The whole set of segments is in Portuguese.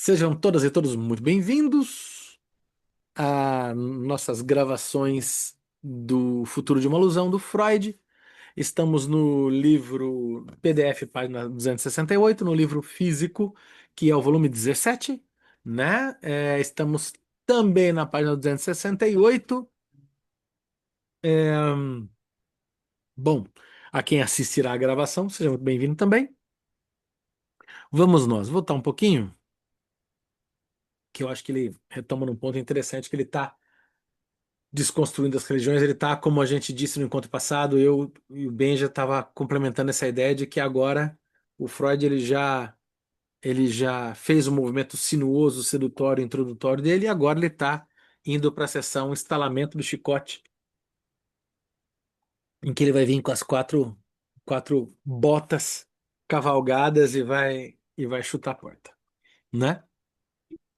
Sejam todas e todos muito bem-vindos a nossas gravações do Futuro de uma Ilusão do Freud. Estamos no livro PDF, página 268, no livro físico, que é o volume 17, né? Estamos também na página 268. Bom, a quem assistirá a gravação, seja muito bem-vindo também. Vamos nós voltar um pouquinho, que eu acho que ele retoma num ponto interessante que ele está desconstruindo as religiões, ele está, como a gente disse no encontro passado, eu e o Ben já estava complementando essa ideia de que agora o Freud ele já fez o movimento sinuoso, sedutório, introdutório dele, e agora ele está indo para a sessão estalamento do chicote, em que ele vai vir com as quatro botas cavalgadas e vai chutar a porta, né?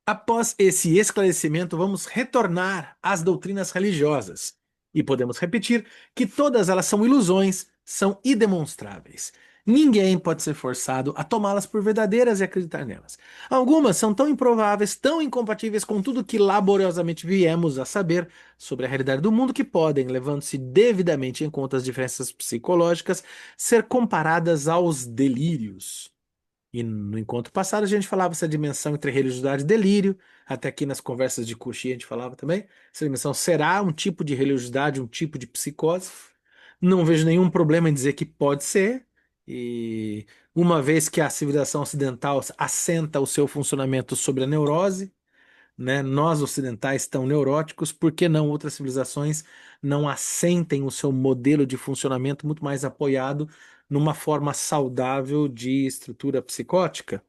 Após esse esclarecimento, vamos retornar às doutrinas religiosas e podemos repetir que todas elas são ilusões, são idemonstráveis. Ninguém pode ser forçado a tomá-las por verdadeiras e acreditar nelas. Algumas são tão improváveis, tão incompatíveis com tudo que laboriosamente viemos a saber sobre a realidade do mundo que podem, levando-se devidamente em conta as diferenças psicológicas, ser comparadas aos delírios. E no encontro passado a gente falava essa dimensão entre religiosidade e delírio, até aqui nas conversas de Cauchy a gente falava também, essa dimensão será um tipo de religiosidade, um tipo de psicose. Não vejo nenhum problema em dizer que pode ser, e uma vez que a civilização ocidental assenta o seu funcionamento sobre a neurose, né? Nós ocidentais tão neuróticos, por que não outras civilizações não assentem o seu modelo de funcionamento muito mais apoiado numa forma saudável de estrutura psicótica?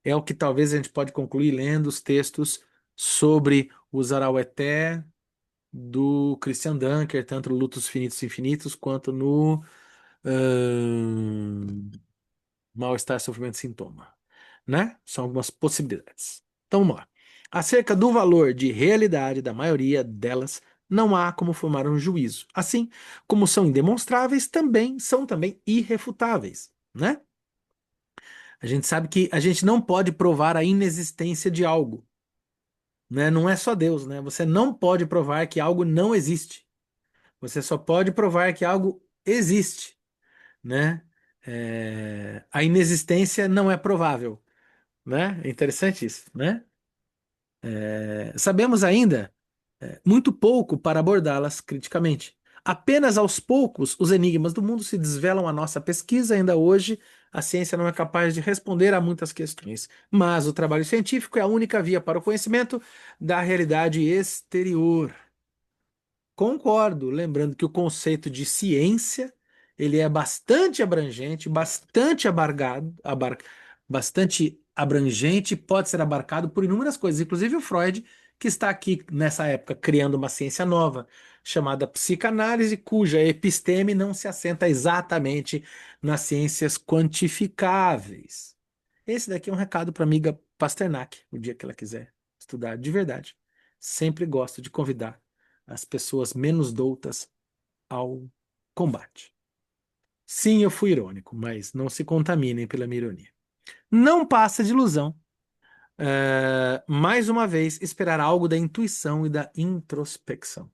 É o que talvez a gente pode concluir lendo os textos sobre o Zaraueté do Christian Dunker, tanto no Lutos Finitos e Infinitos quanto no ahn, Mal-Estar, Sofrimento e Sintoma, né? São algumas possibilidades. Então vamos lá. Acerca do valor de realidade da maioria delas, não há como formar um juízo. Assim como são indemonstráveis, também são também irrefutáveis, né? A gente sabe que a gente não pode provar a inexistência de algo, né? Não é só Deus, né? Você não pode provar que algo não existe. Você só pode provar que algo existe, né? A inexistência não é provável, né? É interessante isso, né? Sabemos ainda muito pouco para abordá-las criticamente. Apenas aos poucos os enigmas do mundo se desvelam à nossa pesquisa. Ainda hoje, a ciência não é capaz de responder a muitas questões, mas o trabalho científico é a única via para o conhecimento da realidade exterior. Concordo, lembrando que o conceito de ciência ele é bastante abrangente, bastante abrangente, pode ser abarcado por inúmeras coisas, inclusive o Freud, que está aqui nessa época criando uma ciência nova chamada psicanálise, cuja episteme não se assenta exatamente nas ciências quantificáveis. Esse daqui é um recado para a amiga Pasternak, o dia que ela quiser estudar de verdade. Sempre gosto de convidar as pessoas menos doutas ao combate. Sim, eu fui irônico, mas não se contaminem pela minha ironia. Não passa de ilusão, mais uma vez, esperar algo da intuição e da introspecção.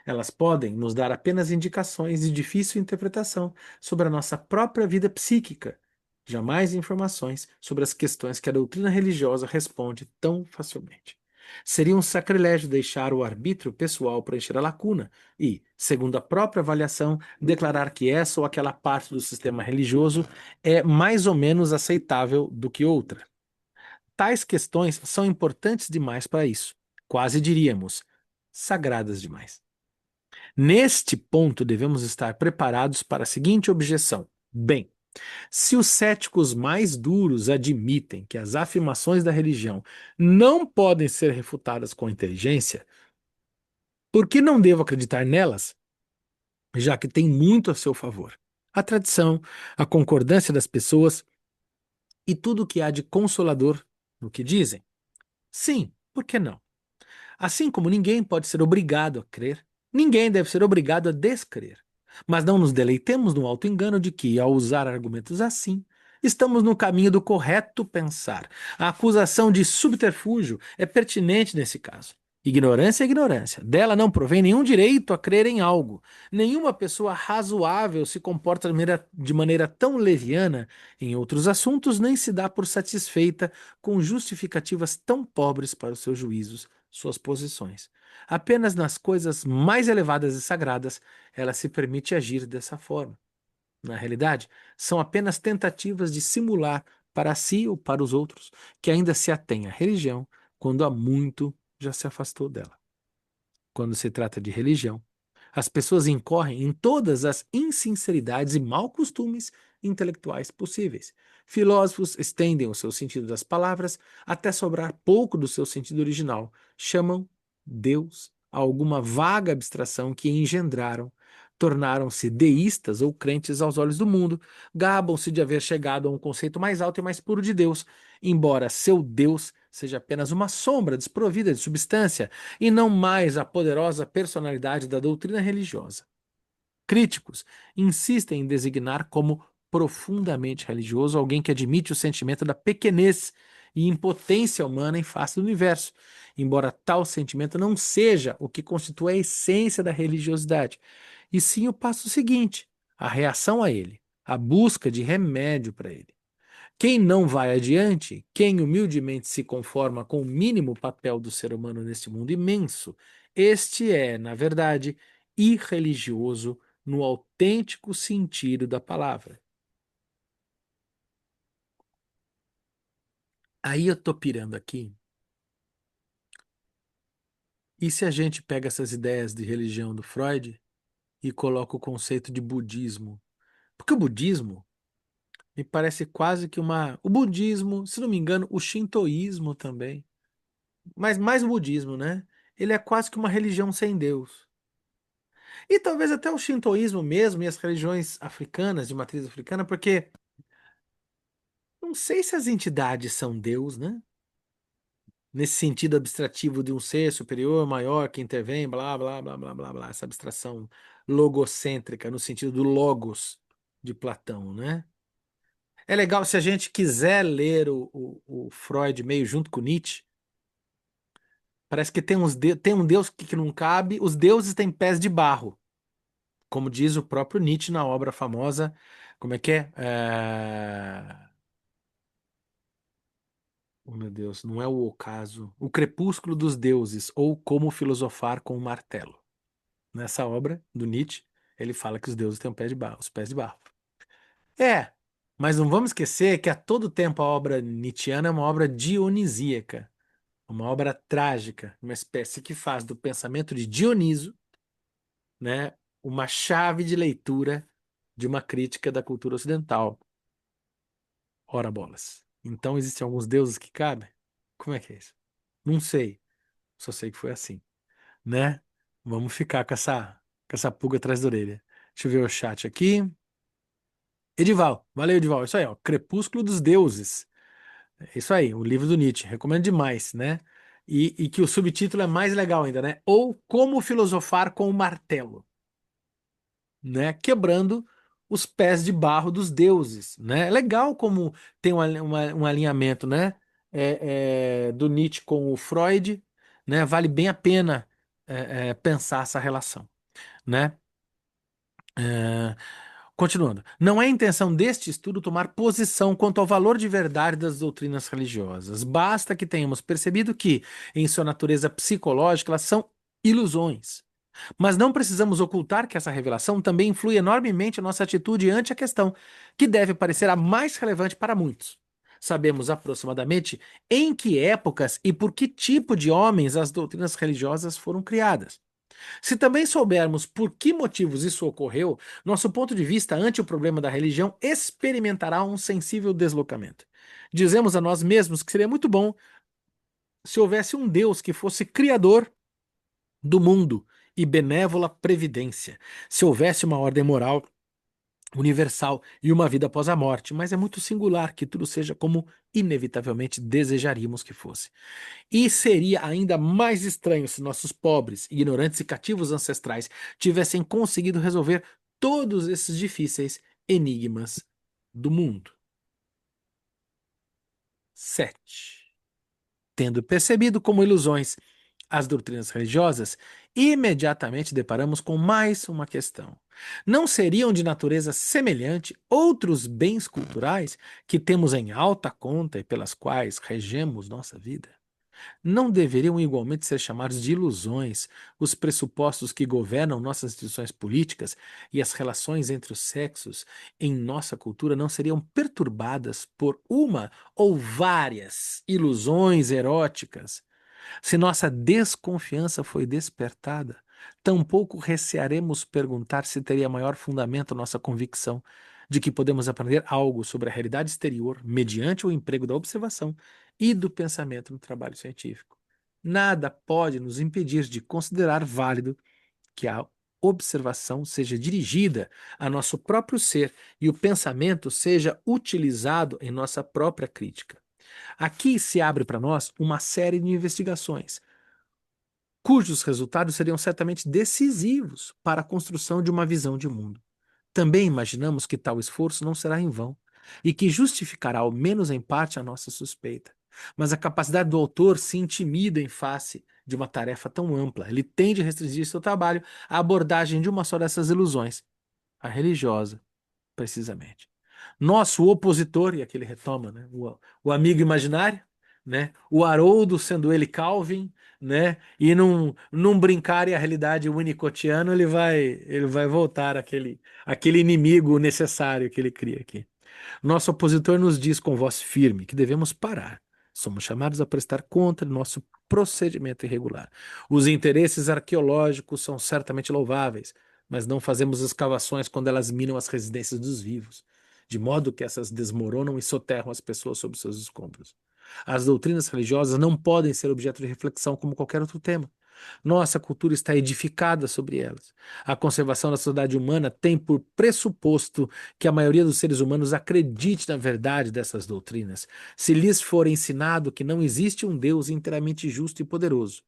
Elas podem nos dar apenas indicações de difícil interpretação sobre a nossa própria vida psíquica, jamais informações sobre as questões que a doutrina religiosa responde tão facilmente. Seria um sacrilégio deixar o arbítrio pessoal preencher a lacuna e, segundo a própria avaliação, declarar que essa ou aquela parte do sistema religioso é mais ou menos aceitável do que outra. Tais questões são importantes demais para isso, quase diríamos, sagradas demais. Neste ponto, devemos estar preparados para a seguinte objeção. Bem, se os céticos mais duros admitem que as afirmações da religião não podem ser refutadas com inteligência, por que não devo acreditar nelas, já que tem muito a seu favor? A tradição, a concordância das pessoas e tudo o que há de consolador no que dizem? Sim, por que não? Assim como ninguém pode ser obrigado a crer, ninguém deve ser obrigado a descrer. Mas não nos deleitemos no auto-engano de que, ao usar argumentos assim, Estamos no caminho do correto pensar. A acusação de subterfúgio é pertinente nesse caso. Ignorância é ignorância. Dela não provém nenhum direito a crer em algo. Nenhuma pessoa razoável se comporta de maneira tão leviana em outros assuntos, nem se dá por satisfeita com justificativas tão pobres para os seus juízos, suas posições. Apenas nas coisas mais elevadas e sagradas ela se permite agir dessa forma. Na realidade, são apenas tentativas de simular para si ou para os outros que ainda se atém à religião quando há muito já se afastou dela. Quando se trata de religião, as pessoas incorrem em todas as insinceridades e mau costumes intelectuais possíveis. Filósofos estendem o seu sentido das palavras até sobrar pouco do seu sentido original. Chamam Deus a alguma vaga abstração que engendraram, tornaram-se deístas ou crentes aos olhos do mundo, gabam-se de haver chegado a um conceito mais alto e mais puro de Deus, embora seu Deus seja apenas uma sombra desprovida de substância e não mais a poderosa personalidade da doutrina religiosa. Críticos insistem em designar como profundamente religioso alguém que admite o sentimento da pequenez e impotência humana em face do universo, embora tal sentimento não seja o que constitui a essência da religiosidade, e sim o passo seguinte, a reação a ele, a busca de remédio para ele. Quem não vai adiante, quem humildemente se conforma com o mínimo papel do ser humano neste mundo imenso, este é, na verdade, irreligioso no autêntico sentido da palavra. Aí eu tô pirando aqui. E se a gente pega essas ideias de religião do Freud e coloca o conceito de budismo? Porque o budismo me parece quase que uma. O budismo, se não me engano, o shintoísmo também. Mas mais o budismo, né? Ele é quase que uma religião sem Deus. E talvez até o shintoísmo mesmo e as religiões africanas, de matriz africana, porque não sei se as entidades são Deus, né? Nesse sentido abstrativo de um ser superior, maior, que intervém, blá, blá, blá, blá, blá, blá, essa abstração logocêntrica, no sentido do logos de Platão, né? É legal se a gente quiser ler o Freud meio junto com Nietzsche. Parece que tem um Deus que não cabe, os deuses têm pés de barro. Como diz o próprio Nietzsche na obra famosa, como é que é? Oh, meu Deus, não é o ocaso. O Crepúsculo dos Deuses, ou Como Filosofar com o Martelo. Nessa obra do Nietzsche, ele fala que os deuses têm um pé de barro, os pés de barro. É, mas não vamos esquecer que a todo tempo a obra nietzschiana é uma obra dionisíaca, uma obra trágica, uma espécie que faz do pensamento de Dioniso, né, uma chave de leitura de uma crítica da cultura ocidental. Ora bolas. Então existem alguns deuses que cabem? Como é que é isso? Não sei. Só sei que foi assim, né? Vamos ficar com essa pulga atrás da orelha. Deixa eu ver o chat aqui. Edival, valeu, Edival. Isso aí, ó. Crepúsculo dos Deuses. É isso aí, o livro do Nietzsche. Recomendo demais, né? E que o subtítulo é mais legal ainda, né? Ou Como Filosofar com o Martelo, né? Quebrando os pés de barro dos deuses, né? É legal como tem um alinhamento, né? Do Nietzsche com o Freud, né? Vale bem a pena pensar essa relação, né? É, Continuando, não é intenção deste estudo tomar posição quanto ao valor de verdade das doutrinas religiosas. Basta que tenhamos percebido que, em sua natureza psicológica, elas são ilusões. Mas não precisamos ocultar que essa revelação também influi enormemente a nossa atitude ante a questão, que deve parecer a mais relevante para muitos. Sabemos aproximadamente em que épocas e por que tipo de homens as doutrinas religiosas foram criadas. Se também soubermos por que motivos isso ocorreu, nosso ponto de vista ante o problema da religião experimentará um sensível deslocamento. Dizemos a nós mesmos que seria muito bom se houvesse um Deus que fosse criador do mundo e benévola previdência, se houvesse uma ordem moral universal e uma vida após a morte, mas é muito singular que tudo seja como inevitavelmente desejaríamos que fosse. E seria ainda mais estranho se nossos pobres, ignorantes e cativos ancestrais tivessem conseguido resolver todos esses difíceis enigmas do mundo. 7. Tendo percebido como ilusões as doutrinas religiosas, imediatamente deparamos com mais uma questão. Não seriam de natureza semelhante outros bens culturais que temos em alta conta e pelas quais regemos nossa vida? Não deveriam igualmente ser chamados de ilusões os pressupostos que governam nossas instituições políticas e as relações entre os sexos em nossa cultura não seriam perturbadas por uma ou várias ilusões eróticas? Se nossa desconfiança foi despertada, tampouco recearemos perguntar se teria maior fundamento nossa convicção de que podemos aprender algo sobre a realidade exterior mediante o emprego da observação e do pensamento no trabalho científico. Nada pode nos impedir de considerar válido que a observação seja dirigida a nosso próprio ser e o pensamento seja utilizado em nossa própria crítica. Aqui se abre para nós uma série de investigações, cujos resultados seriam certamente decisivos para a construção de uma visão de mundo. Também imaginamos que tal esforço não será em vão e que justificará, ao menos em parte, a nossa suspeita. Mas a capacidade do autor se intimida em face de uma tarefa tão ampla. Ele tende a restringir seu trabalho à abordagem de uma só dessas ilusões, a religiosa, precisamente. Nosso opositor, e aqui ele retoma, né, o amigo imaginário, né, o Haroldo, sendo ele Calvin, né, e num brincar e a realidade winnicottiano, ele vai voltar aquele inimigo necessário que ele cria aqui. Nosso opositor nos diz com voz firme que devemos parar. Somos chamados a prestar conta do nosso procedimento irregular. Os interesses arqueológicos são certamente louváveis, mas não fazemos escavações quando elas minam as residências dos vivos, de modo que essas desmoronam e soterram as pessoas sob seus escombros. As doutrinas religiosas não podem ser objeto de reflexão como qualquer outro tema. Nossa cultura está edificada sobre elas. A conservação da sociedade humana tem por pressuposto que a maioria dos seres humanos acredite na verdade dessas doutrinas. Se lhes for ensinado que não existe um Deus inteiramente justo e poderoso,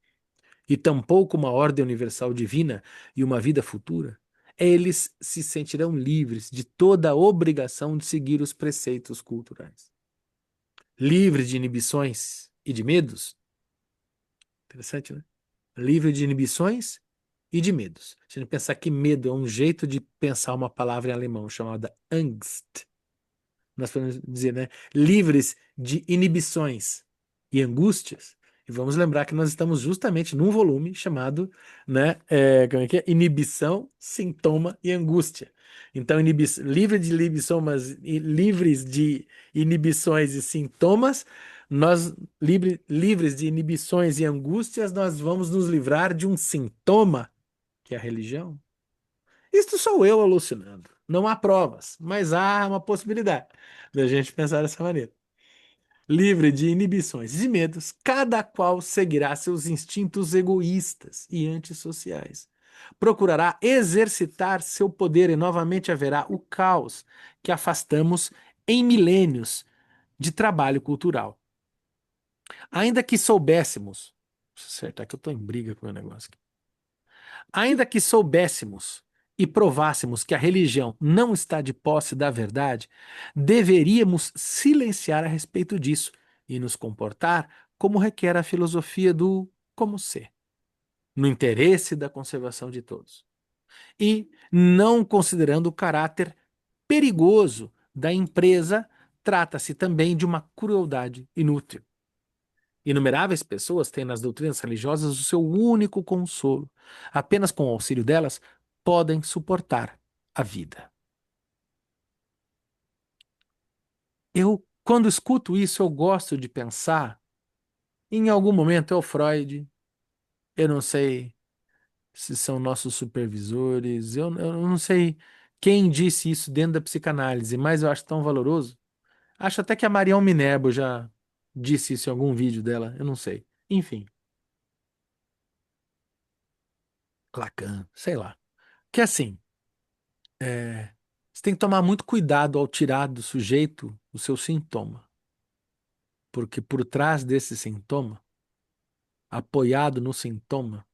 e tampouco uma ordem universal divina e uma vida futura, eles se sentirão livres de toda a obrigação de seguir os preceitos culturais. Livres de inibições e de medos. Interessante, né? Livre de inibições e de medos. Se a gente pensar que medo é um jeito de pensar uma palavra em alemão chamada Angst, nós podemos dizer, né? Livres de inibições e angústias. E vamos lembrar que nós estamos justamente num volume chamado, né? Como é que é? Inibição, sintoma e angústia. Então, livre de livres de inibições e sintomas, livres de inibições e angústias, nós vamos nos livrar de um sintoma, que é a religião. Isto sou eu alucinando. Não há provas, mas há uma possibilidade da gente pensar dessa maneira. Livre de inibições e medos, cada qual seguirá seus instintos egoístas e antissociais. Procurará exercitar seu poder e novamente haverá o caos que afastamos em milênios de trabalho cultural. Ainda que soubéssemos, certo, é que eu estou em briga com o meu negócio aqui. Ainda que soubéssemos e provássemos que a religião não está de posse da verdade, deveríamos silenciar a respeito disso e nos comportar como requer a filosofia do como ser, no interesse da conservação de todos. E, não considerando o caráter perigoso da empresa, trata-se também de uma crueldade inútil. Inumeráveis pessoas têm nas doutrinas religiosas o seu único consolo. Apenas com o auxílio delas podem suportar a vida. Quando escuto isso, eu gosto de pensar, em algum momento é o Freud, eu não sei se são nossos supervisores, eu não sei quem disse isso dentro da psicanálise, mas eu acho tão valoroso. Acho até que a Marião Minerva já disse isso em algum vídeo dela, eu não sei. Enfim, Lacan, sei lá. Que assim, você tem que tomar muito cuidado ao tirar do sujeito o seu sintoma, porque por trás desse sintoma, apoiado no sintoma,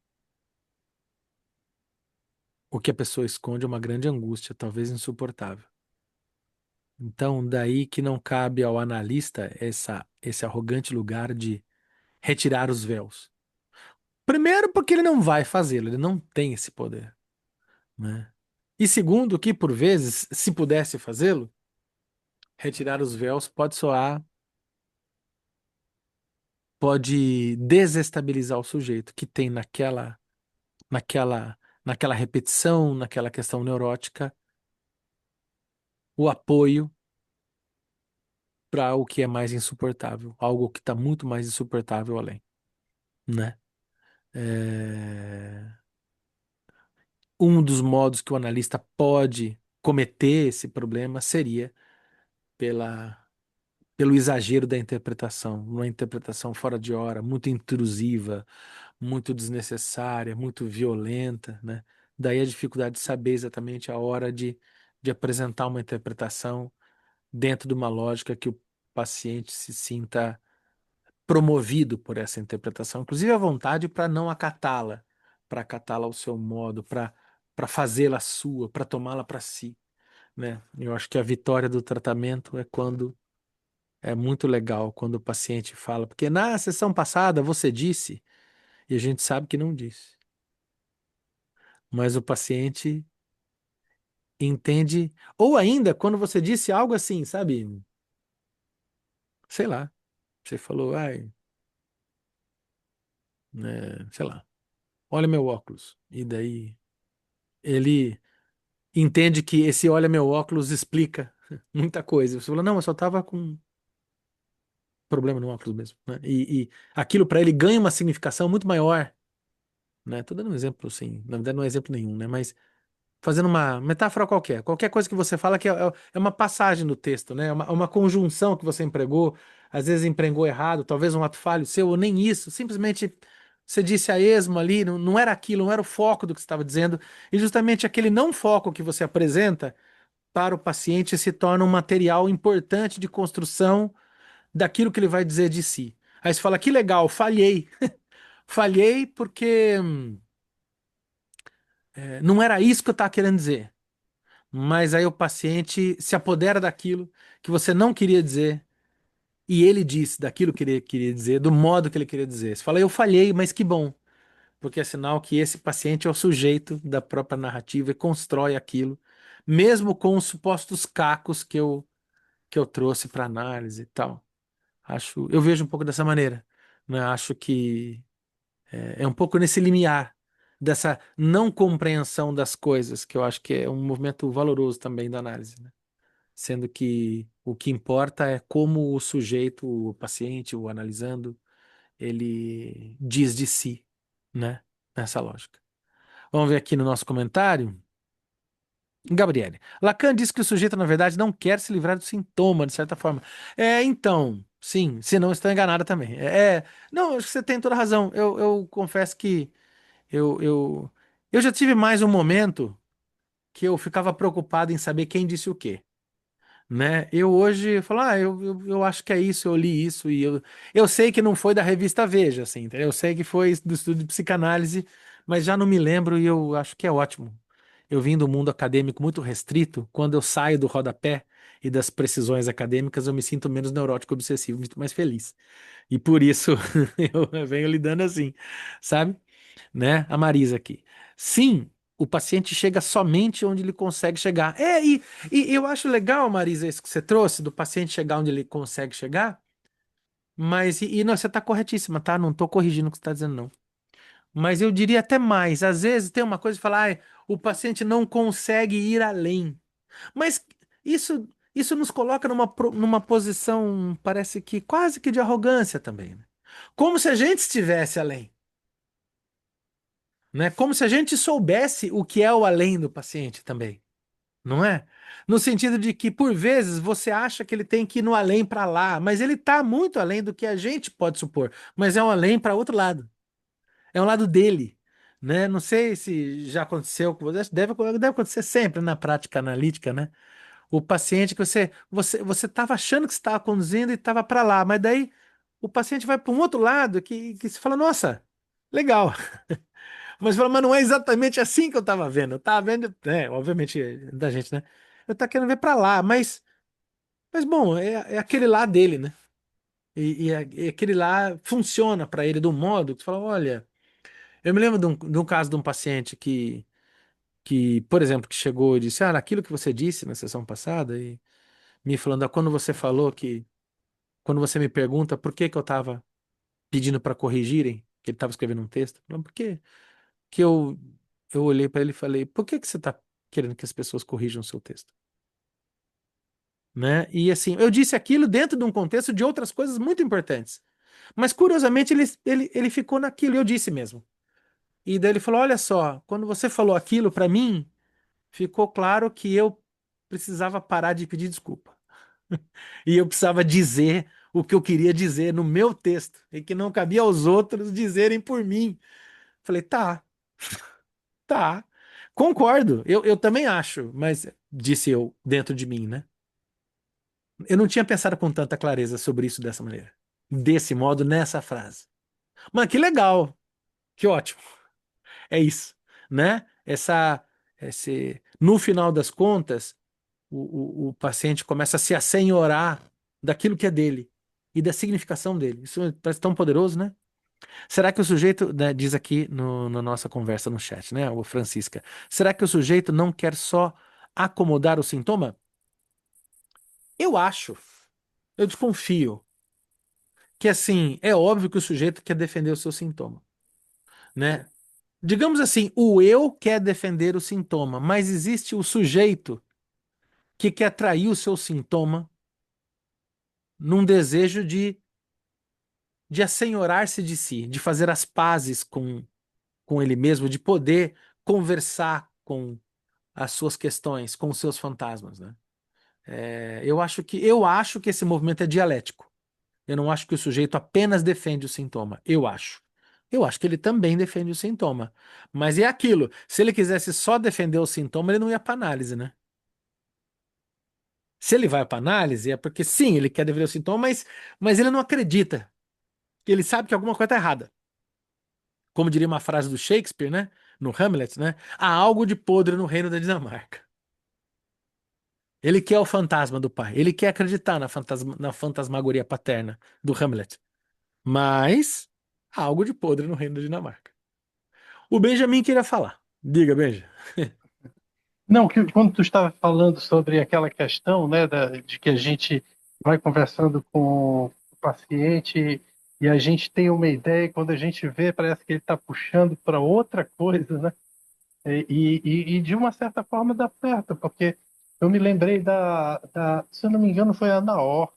o que a pessoa esconde é uma grande angústia, talvez insuportável. Então, daí que não cabe ao analista esse arrogante lugar de retirar os véus. Primeiro, porque ele não vai fazê-lo, ele não tem esse poder, né? E segundo, que por vezes, se pudesse fazê-lo, retirar os véus pode soar, pode desestabilizar o sujeito que tem naquela repetição, naquela questão neurótica, o apoio para o que é mais insuportável, algo que está muito mais insuportável além, né? É, um dos modos que o analista pode cometer esse problema seria pela, pelo exagero da interpretação, uma interpretação fora de hora, muito intrusiva, muito desnecessária, muito violenta, né? Daí a dificuldade de saber exatamente a hora de apresentar uma interpretação dentro de uma lógica que o paciente se sinta promovido por essa interpretação, inclusive a vontade para não acatá-la, para acatá-la ao seu modo, para fazê-la sua, para tomá-la para si, né? Eu acho que a vitória do tratamento é quando é muito legal quando o paciente fala, porque na sessão passada você disse, e a gente sabe que não disse, mas o paciente entende, ou ainda quando você disse algo assim, sabe? Sei lá, você falou, ai, né, sei lá, olha meu óculos. E daí ele entende que esse olha meu óculos explica muita coisa. Você falou, não, eu só tava com problema no óculos mesmo, né? E aquilo para ele ganha uma significação muito maior, né? Tô dando um exemplo assim, na verdade não é exemplo nenhum, né? Mas fazendo uma metáfora qualquer, qualquer coisa que você fala que é uma passagem do texto, né? É uma conjunção que você empregou, às vezes empregou errado, talvez um ato falho seu, ou nem isso, simplesmente você disse a esmo ali, não era aquilo, não era o foco do que você estava dizendo, e justamente aquele não foco que você apresenta para o paciente se torna um material importante de construção daquilo que ele vai dizer de si. Aí você fala, que legal, falhei. Falhei porque não era isso que eu estava querendo dizer. Mas aí o paciente se apodera daquilo que você não queria dizer e ele diz daquilo que ele queria dizer, do modo que ele queria dizer. Você fala, eu falhei, mas que bom, porque é sinal que esse paciente é o sujeito da própria narrativa e constrói aquilo, mesmo com os supostos cacos que eu trouxe para análise e tal. Eu vejo um pouco dessa maneira, né? Acho que é um pouco nesse limiar dessa não compreensão das coisas que eu acho que é um movimento valoroso também da análise, né? Sendo que o que importa é como o sujeito, o paciente, o analisando, ele diz de si, né? Nessa lógica. Vamos ver aqui no nosso comentário. Gabriele. Lacan diz que o sujeito, na verdade, não quer se livrar do sintoma, de certa forma. Então, sim, se não estou enganada também. Não, acho que você tem toda a razão. Eu confesso que eu, eu, eu já tive mais um momento que eu ficava preocupado em saber quem disse o quê, né? Eu hoje falo, eu acho que é isso, eu li isso, e eu sei que não foi da revista Veja, assim, entendeu? Eu sei que foi do estudo de psicanálise, mas já não me lembro e eu acho que é ótimo. Eu vim do mundo acadêmico muito restrito, quando eu saio do rodapé e das precisões acadêmicas, eu me sinto menos neurótico obsessivo, muito mais feliz. E por isso eu venho lidando assim, sabe? Né? A Marisa aqui. Sim, o paciente chega somente onde ele consegue chegar. E eu acho legal, Marisa, isso que você trouxe, do paciente chegar onde ele consegue chegar, mas, não, você está corretíssima, tá? Não estou corrigindo o que você está dizendo, não. Mas eu diria até mais, às vezes tem uma coisa de falar, o paciente não consegue ir além. Mas isso nos coloca numa posição, parece que quase que de arrogância também, né? Como se a gente estivesse além, né? Como se a gente soubesse o que é o além do paciente também, não é? No sentido de que, por vezes, você acha que ele tem que ir no além para lá, mas ele está muito além do que a gente pode supor, mas é um além para outro lado. É um lado dele, né? Não sei se já aconteceu com você, deve acontecer sempre na prática analítica, né? O paciente que você estava achando que estava conduzindo e estava para lá, mas daí o paciente vai para um outro lado que se fala, nossa, legal. Mas fala, mas não é exatamente assim que eu estava vendo. Eu estava vendo, obviamente, da gente, né? Eu estava querendo ver para lá, mas Mas bom, é aquele lá dele, né? E aquele lá funciona para ele de um modo que você fala, olha, eu me lembro de um caso de um paciente que, por exemplo, que chegou e disse, aquilo que você disse na sessão passada, e me falando, quando você falou que, quando você me pergunta por que que eu estava pedindo para corrigirem, que ele estava escrevendo um texto, falando, por que que eu olhei para ele e falei, por que que você está querendo que as pessoas corrijam o seu texto? Né? E assim, eu disse aquilo dentro de um contexto de outras coisas muito importantes. Mas curiosamente ele ficou naquilo, e eu disse mesmo. E daí ele falou: Olha só, quando você falou aquilo para mim, ficou claro que eu precisava parar de pedir desculpa. E eu precisava dizer o que eu queria dizer no meu texto, e que não cabia aos outros dizerem por mim. Falei: Tá, tá. Concordo, eu também acho, mas disse eu dentro de mim, né? Eu não tinha pensado com tanta clareza sobre isso dessa maneira. Desse modo, nessa frase. Mas que legal, que ótimo. É isso, né? No final das contas, o paciente começa a se assenhorar daquilo que é dele e da significação dele. Isso parece tão poderoso, né? Será que o sujeito, né, diz aqui no, na nossa conversa no chat, né, o Francisca, será que o sujeito não quer só acomodar o sintoma? Eu acho, eu desconfio que assim, é óbvio que o sujeito quer defender o seu sintoma, né? Digamos assim, o eu quer defender o sintoma, mas existe o sujeito que quer trair o seu sintoma num desejo de assenhorar-se de si, de fazer as pazes com ele mesmo, de poder conversar com as suas questões, com os seus fantasmas, né? Eu acho que esse movimento é dialético. Eu não acho que o sujeito apenas defende o sintoma. Eu acho. Eu acho que ele também defende o sintoma. Mas é aquilo. Se ele quisesse só defender o sintoma, ele não ia para análise, né? Se ele vai para análise, é porque sim, ele quer defender o sintoma, mas ele não acredita. Ele sabe que alguma coisa está errada. Como diria uma frase do Shakespeare, né? No Hamlet, né? Há algo de podre no reino da Dinamarca. Ele quer o fantasma do pai. Ele quer acreditar na fantasmagoria paterna do Hamlet. Mas há algo de podre no reino da Dinamarca. O Benjamin queria falar. Diga, Benja. Não, quando tu estava falando sobre aquela questão, né, de que a gente vai conversando com o paciente e a gente tem uma ideia, e quando a gente vê, parece que ele está puxando para outra coisa, né? E de uma certa forma dá certo, porque eu me lembrei se eu não me engano, foi a Naor.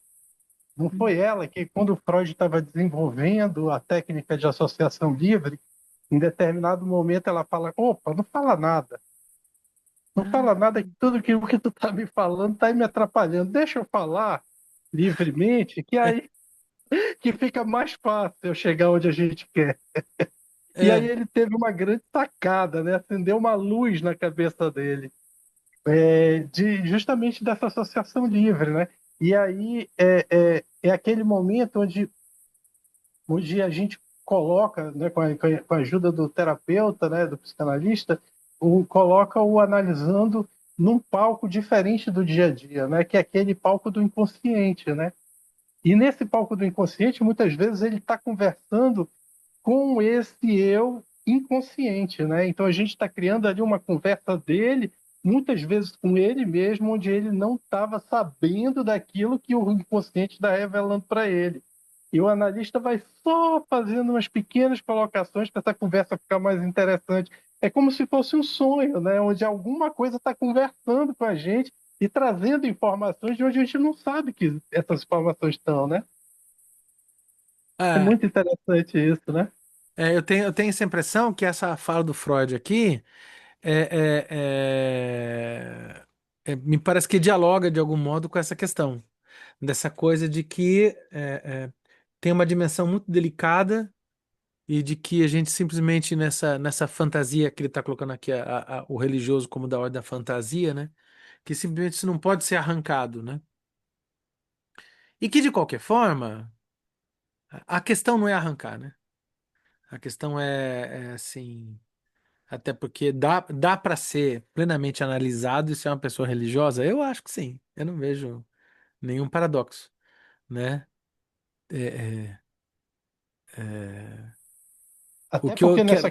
Não foi ela que, quando o Freud estava desenvolvendo a técnica de associação livre, em determinado momento ela fala: opa, não fala nada. Não fala nada, que tudo que o que tu tá me falando tá me atrapalhando. Deixa eu falar livremente, que aí que fica mais fácil eu chegar onde a gente quer. E aí É, ele teve uma grande sacada, né? Acendeu uma luz na cabeça dele, justamente dessa associação livre, né? E aí é aquele momento onde a gente coloca, né, com a ajuda do terapeuta, né, do psicanalista, coloca o analisando num palco diferente do dia a dia, né, que é aquele palco do inconsciente, né? E nesse palco do inconsciente, muitas vezes ele está conversando com esse eu inconsciente, né? Então a gente está criando ali uma conversa dele, muitas vezes com ele mesmo, onde ele não estava sabendo daquilo que o inconsciente está revelando para ele. E o analista vai só fazendo umas pequenas colocações para essa conversa ficar mais interessante. É como se fosse um sonho, né? Onde alguma coisa está conversando com a gente e trazendo informações de onde a gente não sabe que essas informações estão, né? É é, muito interessante isso, né? eu tenho essa impressão que essa fala do Freud aqui é, me parece que dialoga de algum modo com essa questão, dessa coisa de que tem uma dimensão muito delicada e de que a gente simplesmente nessa fantasia que ele está colocando aqui, o religioso como da ordem da fantasia, né? Que simplesmente isso não pode ser arrancado, né? E que de qualquer forma, a questão não é arrancar, né? A questão é assim, até porque dá para ser plenamente analisado e ser uma pessoa religiosa? Eu acho que sim. Eu não vejo. nenhum paradoxo, né? É, é, o Até que eu porque quero.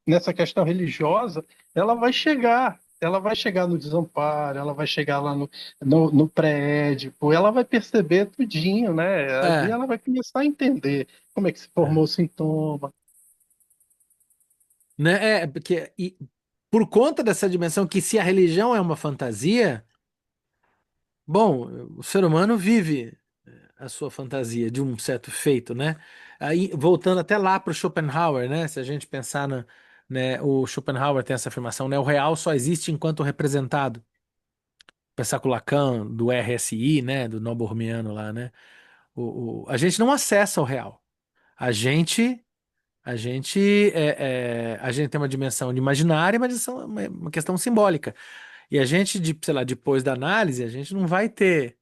nessa questão religiosa, ela vai chegar no desamparo, ela vai chegar lá no pré-édipo, ela vai perceber tudinho, né? Ali É, ela vai começar a entender como é que se é, formou o sintoma. né? Porque por conta dessa dimensão que se a religião é uma fantasia, bom, o ser humano vive a sua fantasia de um certo feito, né? Aí, voltando até lá para o Schopenhauer, né? Se a gente pensar né, o Schopenhauer tem essa afirmação, né? O real só existe enquanto representado. Pensar com o Lacan, do RSI, né? Do Noble Romiano lá, né? A gente não acessa o real. A gente, a gente tem uma dimensão de imaginária, mas uma questão simbólica. E a gente, sei lá, depois da análise, a gente não vai ter,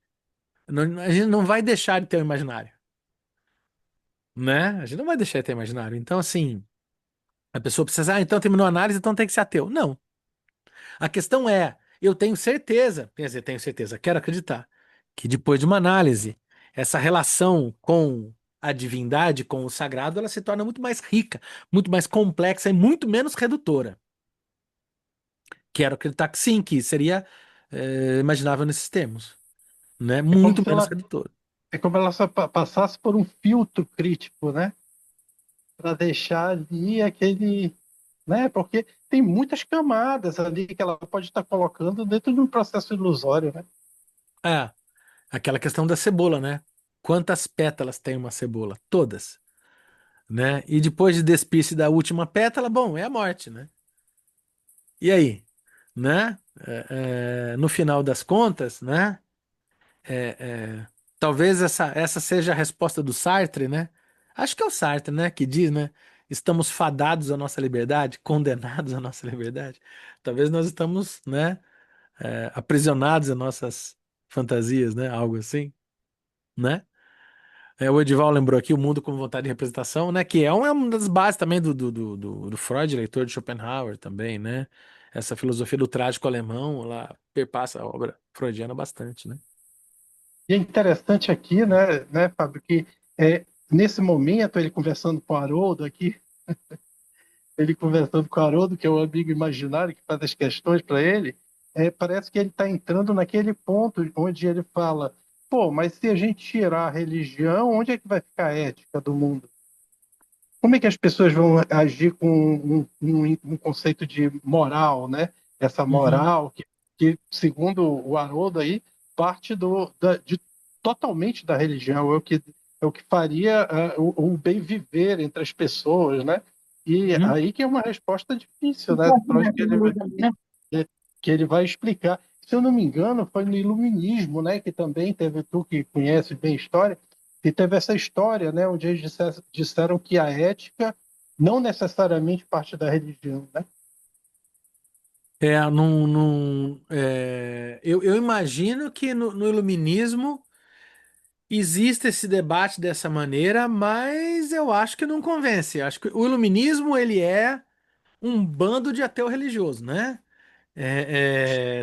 a gente não vai deixar de ter o imaginário, né? A gente não vai deixar de ter imaginário. Então, assim, a pessoa precisa, então terminou a análise, então tem que ser ateu. Não. A questão é, eu tenho certeza, quer dizer, tenho certeza, quero acreditar, que depois de uma análise, essa relação com a divindade, com o sagrado, ela se torna muito mais rica, muito mais complexa e muito menos redutora. Quero acreditar que sim, que seria imaginável nesses termos, né? É como Muito se menos ela, redutora. é como ela só passasse por um filtro crítico, né? Para deixar ali aquele, né? Porque tem muitas camadas ali que ela pode estar colocando dentro de um processo ilusório, né? É, aquela questão da cebola, né? Quantas pétalas tem uma cebola? Todas, né? E depois de despir-se da última pétala, bom, é a morte, né? E aí, né? No final das contas, né? É, é, talvez essa seja a resposta do Sartre, né? Acho que é o Sartre, né? Que diz, né? Estamos fadados à nossa liberdade, condenados à nossa liberdade. Talvez nós estamos, né? Aprisionados às nossas fantasias, né? Algo assim, né? O Edival lembrou aqui o mundo como vontade de representação, né? Que é uma das bases também do Freud, leitor de Schopenhauer também, né? Essa filosofia do trágico alemão, ela perpassa a obra freudiana bastante, né? E é interessante aqui, né, Fábio, que nesse momento, ele conversando com o Haroldo aqui, ele conversando com o Haroldo, que é o amigo imaginário que faz as questões para ele, parece que ele está entrando naquele ponto onde ele fala, pô, mas se a gente tirar a religião, onde é que vai ficar a ética do mundo? Como é que as pessoas vão agir com um conceito de moral, né? Essa Uhum. moral que segundo o Haroldo aí, parte totalmente da religião, é o que faria o bem viver entre as pessoas, né? E Uhum. aí que é uma resposta difícil, né? Freud que ele vai explicar. Se eu não me engano, foi no Iluminismo, né? Que também teve, tu que conhece bem a história, e teve essa história, né, onde eles disseram que a ética não necessariamente parte da religião, né? Eu imagino que no iluminismo existe esse debate dessa maneira, mas eu acho que não convence. Eu acho que o iluminismo ele é um bando de ateu religioso, né?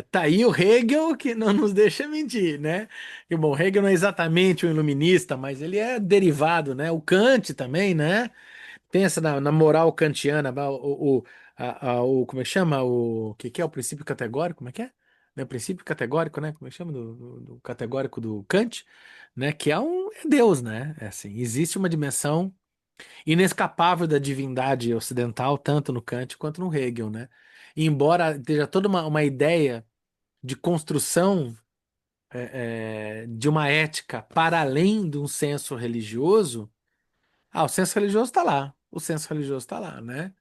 Tá aí o Hegel que não nos deixa mentir, né? E, bom, Hegel não é exatamente um iluminista, mas ele é derivado, né? O Kant também, né? Pensa na moral kantiana, como é que chama? O que é o princípio categórico? Como é que é? Não é princípio categórico, né? Como é que chama do categórico do Kant, né? Que é Deus, né? É assim, existe uma dimensão inescapável da divindade ocidental, tanto no Kant quanto no Hegel, né? E embora esteja toda uma ideia de construção de uma ética para além de um senso religioso, o senso religioso está lá. O senso religioso está lá, né?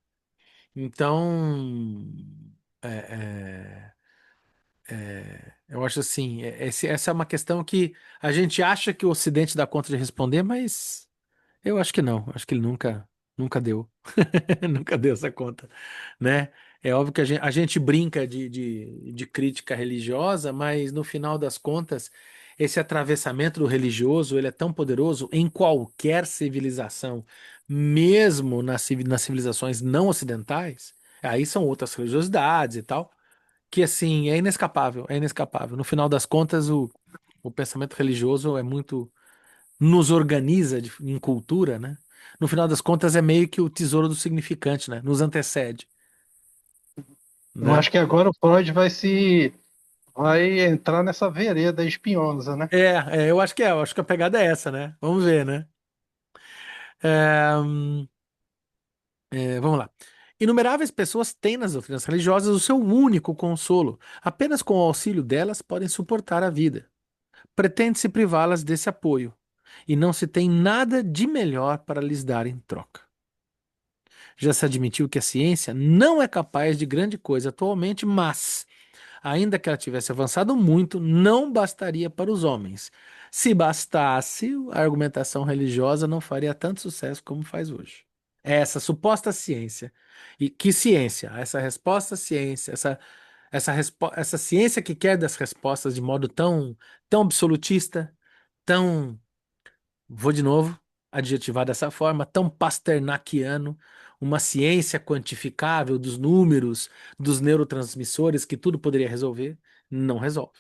Então, é, eu acho assim, essa é uma questão que a gente acha que o Ocidente dá conta de responder, mas eu acho que não. Acho que ele nunca deu. Nunca deu essa conta, né? É óbvio que a gente brinca de crítica religiosa, mas no final das contas, esse atravessamento do religioso, ele é tão poderoso em qualquer civilização, mesmo nas civilizações não ocidentais, aí são outras religiosidades e tal, que assim, é inescapável, é inescapável. No final das contas, O pensamento religioso é muito, nos organiza em cultura, né? No final das contas, é meio que o tesouro do significante, né? Nos antecede, Eu né? acho que agora o Freud vai entrar nessa vereda espinhosa, né? Eu acho que eu acho que a pegada é essa, né? Vamos ver, né? É, vamos lá. Inumeráveis pessoas têm nas doutrinas religiosas o seu único consolo. Apenas com o auxílio delas podem suportar a vida. Pretende-se privá-las desse apoio, e não se tem nada de melhor para lhes dar em troca. Já se admitiu que a ciência não é capaz de grande coisa atualmente, mas, ainda que ela tivesse avançado muito, não bastaria para os homens. Se bastasse, a argumentação religiosa não faria tanto sucesso como faz hoje. Essa suposta ciência. E que ciência? Essa resposta ciência, essa ciência que quer das respostas de modo tão absolutista, tão, vou de novo adjetivar dessa forma, tão pasternakiano, uma ciência quantificável dos números, dos neurotransmissores que tudo poderia resolver, não resolve,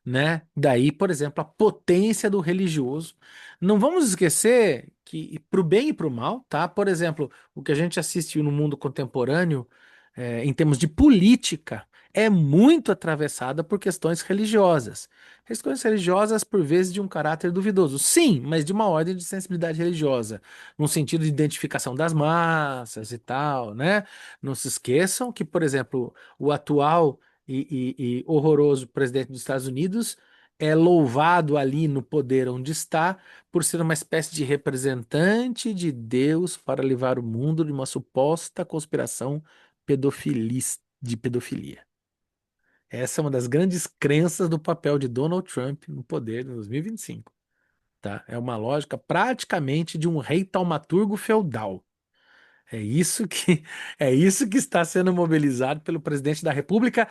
né? Daí, por exemplo, a potência do religioso. Não vamos esquecer que para o bem e para o mal, tá? Por exemplo, o que a gente assiste no mundo contemporâneo, em termos de política, é muito atravessada por questões religiosas. Questões religiosas, por vezes, de um caráter duvidoso. Sim, mas de uma ordem de sensibilidade religiosa, no sentido de identificação das massas e tal, né? Não se esqueçam que, por exemplo, o atual e horroroso presidente dos Estados Unidos é louvado ali no poder onde está por ser uma espécie de representante de Deus para livrar o mundo de uma suposta conspiração de pedofilia. Essa é uma das grandes crenças do papel de Donald Trump no poder em 2025, tá? É uma lógica praticamente de um rei taumaturgo feudal. É isso que é isso que está sendo mobilizado pelo presidente da República,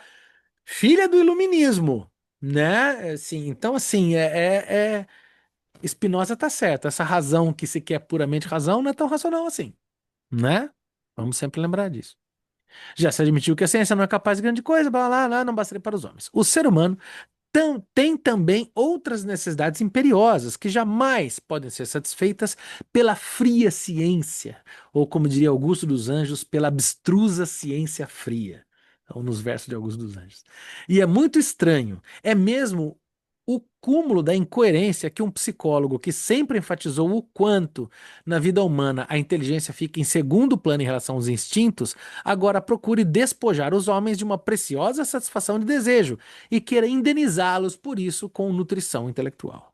filha do Iluminismo, né? Assim, então, assim, Spinoza tá certo. Essa razão que se quer puramente razão não é tão racional assim, né? Vamos sempre lembrar disso. Já se admitiu que a ciência não é capaz de grande coisa, blá, blá, blá, não bastaria para os homens. O ser humano tem também outras necessidades imperiosas que jamais podem ser satisfeitas pela fria ciência, ou como diria Augusto dos Anjos, pela abstrusa ciência fria, ou nos versos de Augusto dos Anjos. E é muito estranho, é mesmo o cúmulo da incoerência que um psicólogo que sempre enfatizou o quanto na vida humana a inteligência fica em segundo plano em relação aos instintos, agora procure despojar os homens de uma preciosa satisfação de desejo e queira indenizá-los por isso com nutrição intelectual.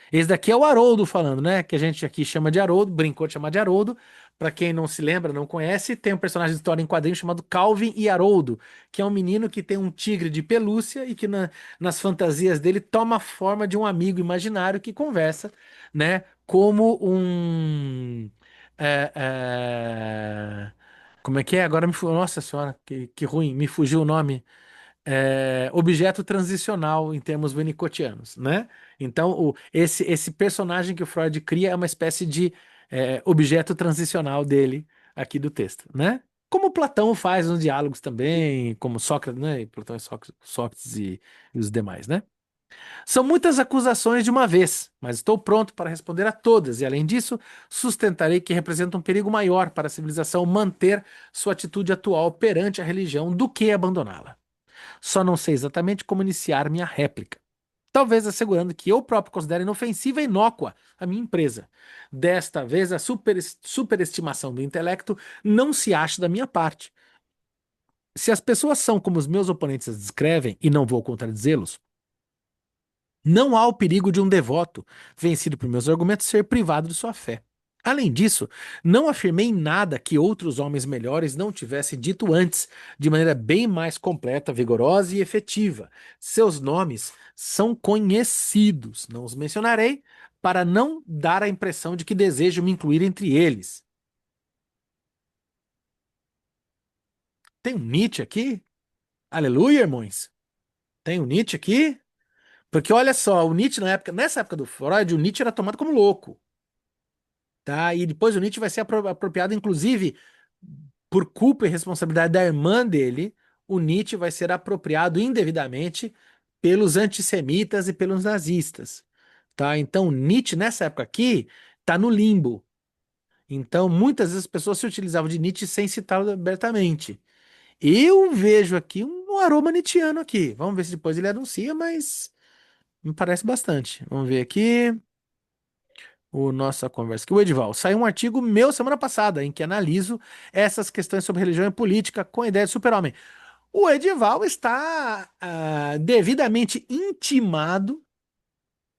Esse daqui é o Haroldo falando, né? Que a gente aqui chama de Haroldo, brincou de chamar de Haroldo. Pra quem não se lembra, não conhece, tem um personagem de história em quadrinhos chamado Calvin e Haroldo, que é um menino que tem um tigre de pelúcia e que nas fantasias dele toma a forma de um amigo imaginário que conversa, né? Como um. é, é, Como é que é? Agora Nossa senhora, que ruim, me fugiu o nome. Objeto transicional em termos winnicottianos, né? Então, esse personagem que o Freud cria é uma espécie de objeto transicional dele aqui do texto, né? Como Platão faz nos diálogos também, como Sócrates, né? Platão e Sócrates e os demais, né? São muitas acusações de uma vez, mas estou pronto para responder a todas, e além disso, sustentarei que representa um perigo maior para a civilização manter sua atitude atual perante a religião do que abandoná-la. Só não sei exatamente como iniciar minha réplica. Talvez assegurando que eu próprio considero inofensiva e inócua a minha empresa. Desta vez, a superestimação do intelecto não se acha da minha parte. Se as pessoas são como os meus oponentes as descrevem, e não vou contradizê-los, não há o perigo de um devoto, vencido por meus argumentos, ser privado de sua fé. Além disso, não afirmei nada que outros homens melhores não tivessem dito antes, de maneira bem mais completa, vigorosa e efetiva. Seus nomes são conhecidos, não os mencionarei, para não dar a impressão de que desejo me incluir entre eles. Tem um Nietzsche aqui? Aleluia, irmãos. Tem um Nietzsche aqui? Porque olha só, o Nietzsche nessa época do Freud, o Nietzsche era tomado como louco. Tá? E depois o Nietzsche vai ser apropriado, inclusive, por culpa e responsabilidade da irmã dele, o Nietzsche vai ser apropriado indevidamente pelos antissemitas e pelos nazistas, tá? Então, Nietzsche, nessa época aqui, tá no limbo. Então, muitas vezes as pessoas se utilizavam de Nietzsche sem citá-lo abertamente. Eu vejo aqui um aroma nietzschiano aqui. Vamos ver se depois ele anuncia, mas me parece bastante. Vamos ver aqui o nossa conversa aqui. O Edival, saiu um artigo meu semana passada em que analiso essas questões sobre religião e política com a ideia de super-homem. O Edival está devidamente intimado,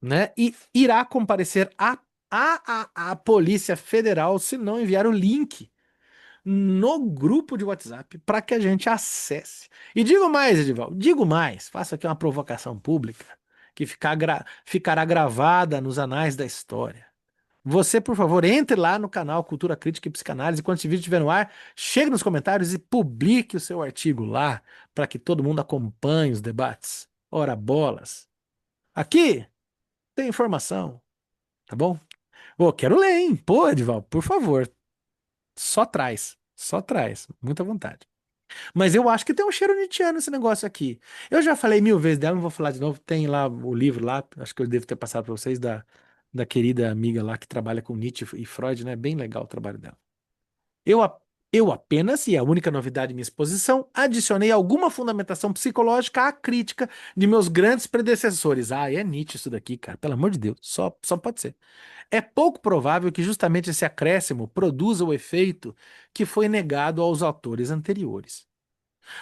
né, e irá comparecer à Polícia Federal se não enviar o link no grupo de WhatsApp para que a gente acesse. E digo mais, Edival, digo mais, faço aqui uma provocação pública que ficará gravada nos anais da história. Você, por favor, entre lá no canal Cultura Crítica e Psicanálise. Quando esse vídeo estiver no ar, chegue nos comentários e publique o seu artigo lá, para que todo mundo acompanhe os debates. Ora, bolas. Aqui tem informação, tá bom? Ô, quero ler, hein? Pô, Edival, por favor. Só traz. Só traz. Muita vontade. Mas eu acho que tem um cheiro nietzschiano esse negócio aqui. Eu já falei mil vezes dela, não vou falar de novo. Tem lá o livro lá, acho que eu devo ter passado para vocês, da querida amiga lá que trabalha com Nietzsche e Freud, né? Bem legal o trabalho dela. Eu, a- eu apenas, e é a única novidade em minha exposição, adicionei alguma fundamentação psicológica à crítica de meus grandes predecessores. Ah, é Nietzsche isso daqui, cara. Pelo amor de Deus, só pode ser. É pouco provável que justamente esse acréscimo produza o efeito que foi negado aos autores anteriores.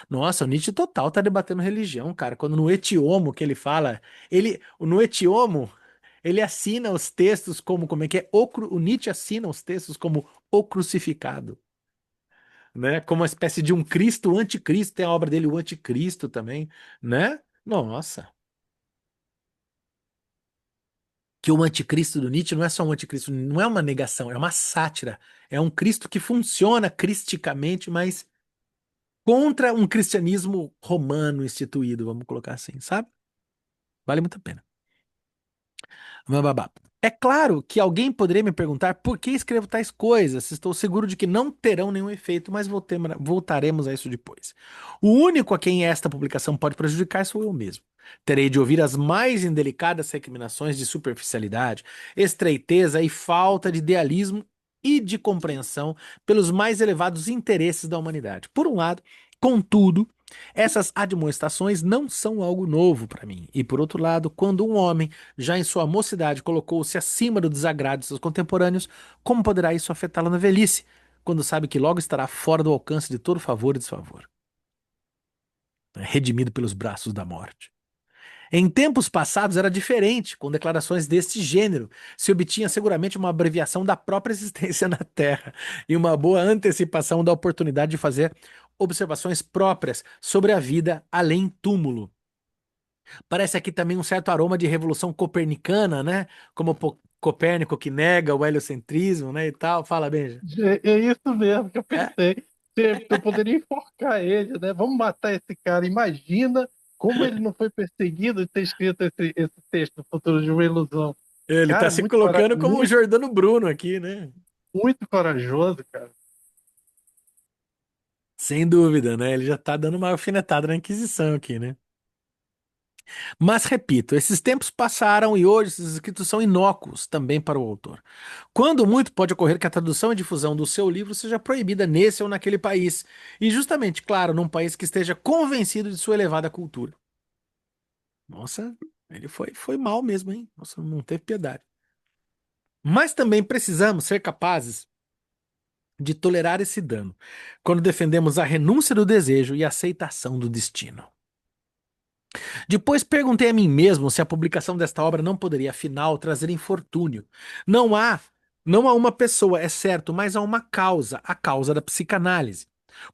Nossa, o Nietzsche total tá debatendo religião, cara. Quando no Etiomo que ele fala, no Etiomo, ele assina os textos como é que é? O Nietzsche assina os textos como o crucificado, né? Como uma espécie de um Cristo anticristo. Tem a obra dele, o Anticristo também, né? Nossa. Que o anticristo do Nietzsche não é só um anticristo, não é uma negação, é uma sátira. É um Cristo que funciona cristicamente, mas contra um cristianismo romano instituído, vamos colocar assim, sabe? Vale muito a pena. Bababá. É claro que alguém poderia me perguntar por que escrevo tais coisas. Estou seguro de que não terão nenhum efeito, mas voltaremos a isso depois. O único a quem esta publicação pode prejudicar sou eu mesmo. Terei de ouvir as mais indelicadas recriminações de superficialidade, estreiteza e falta de idealismo e de compreensão pelos mais elevados interesses da humanidade. Por um lado, contudo, essas admoestações não são algo novo para mim. E por outro lado, quando um homem já em sua mocidade colocou-se acima do desagrado de seus contemporâneos, como poderá isso afetá-lo na velhice, quando sabe que logo estará fora do alcance de todo favor e desfavor, né? Redimido pelos braços da morte. Em tempos passados era diferente, com declarações deste gênero. Se obtinha seguramente uma abreviação da própria existência na Terra e uma boa antecipação da oportunidade de fazer observações próprias sobre a vida além túmulo. Parece aqui também um certo aroma de revolução copernicana, né? Como Copérnico que nega o heliocentrismo, né, e tal. Fala, Benja. É isso mesmo que eu É, pensei. Eu poderia enforcar ele, né? Vamos matar esse cara. Imagina como ele não foi perseguido de ter escrito esse texto, Futuro de uma Ilusão. ele tá Cara, se colocando como o Jordano Bruno aqui, né? muito corajoso, cara. Sem dúvida, né? Ele já tá dando uma alfinetada na Inquisição aqui, né? Mas repito, esses tempos passaram e hoje esses escritos são inócuos também para o autor. Quando muito pode ocorrer que a tradução e difusão do seu livro seja proibida nesse ou naquele país, e justamente, claro, num país que esteja convencido de sua elevada cultura. Nossa, ele foi mal mesmo, hein? Nossa, não teve piedade. Mas também precisamos ser capazes de tolerar esse dano quando defendemos a renúncia do desejo e a aceitação do destino. Depois perguntei a mim mesmo se a publicação desta obra não poderia, afinal, trazer infortúnio. Não há, não há uma pessoa, é certo, mas há uma causa, a causa da psicanálise.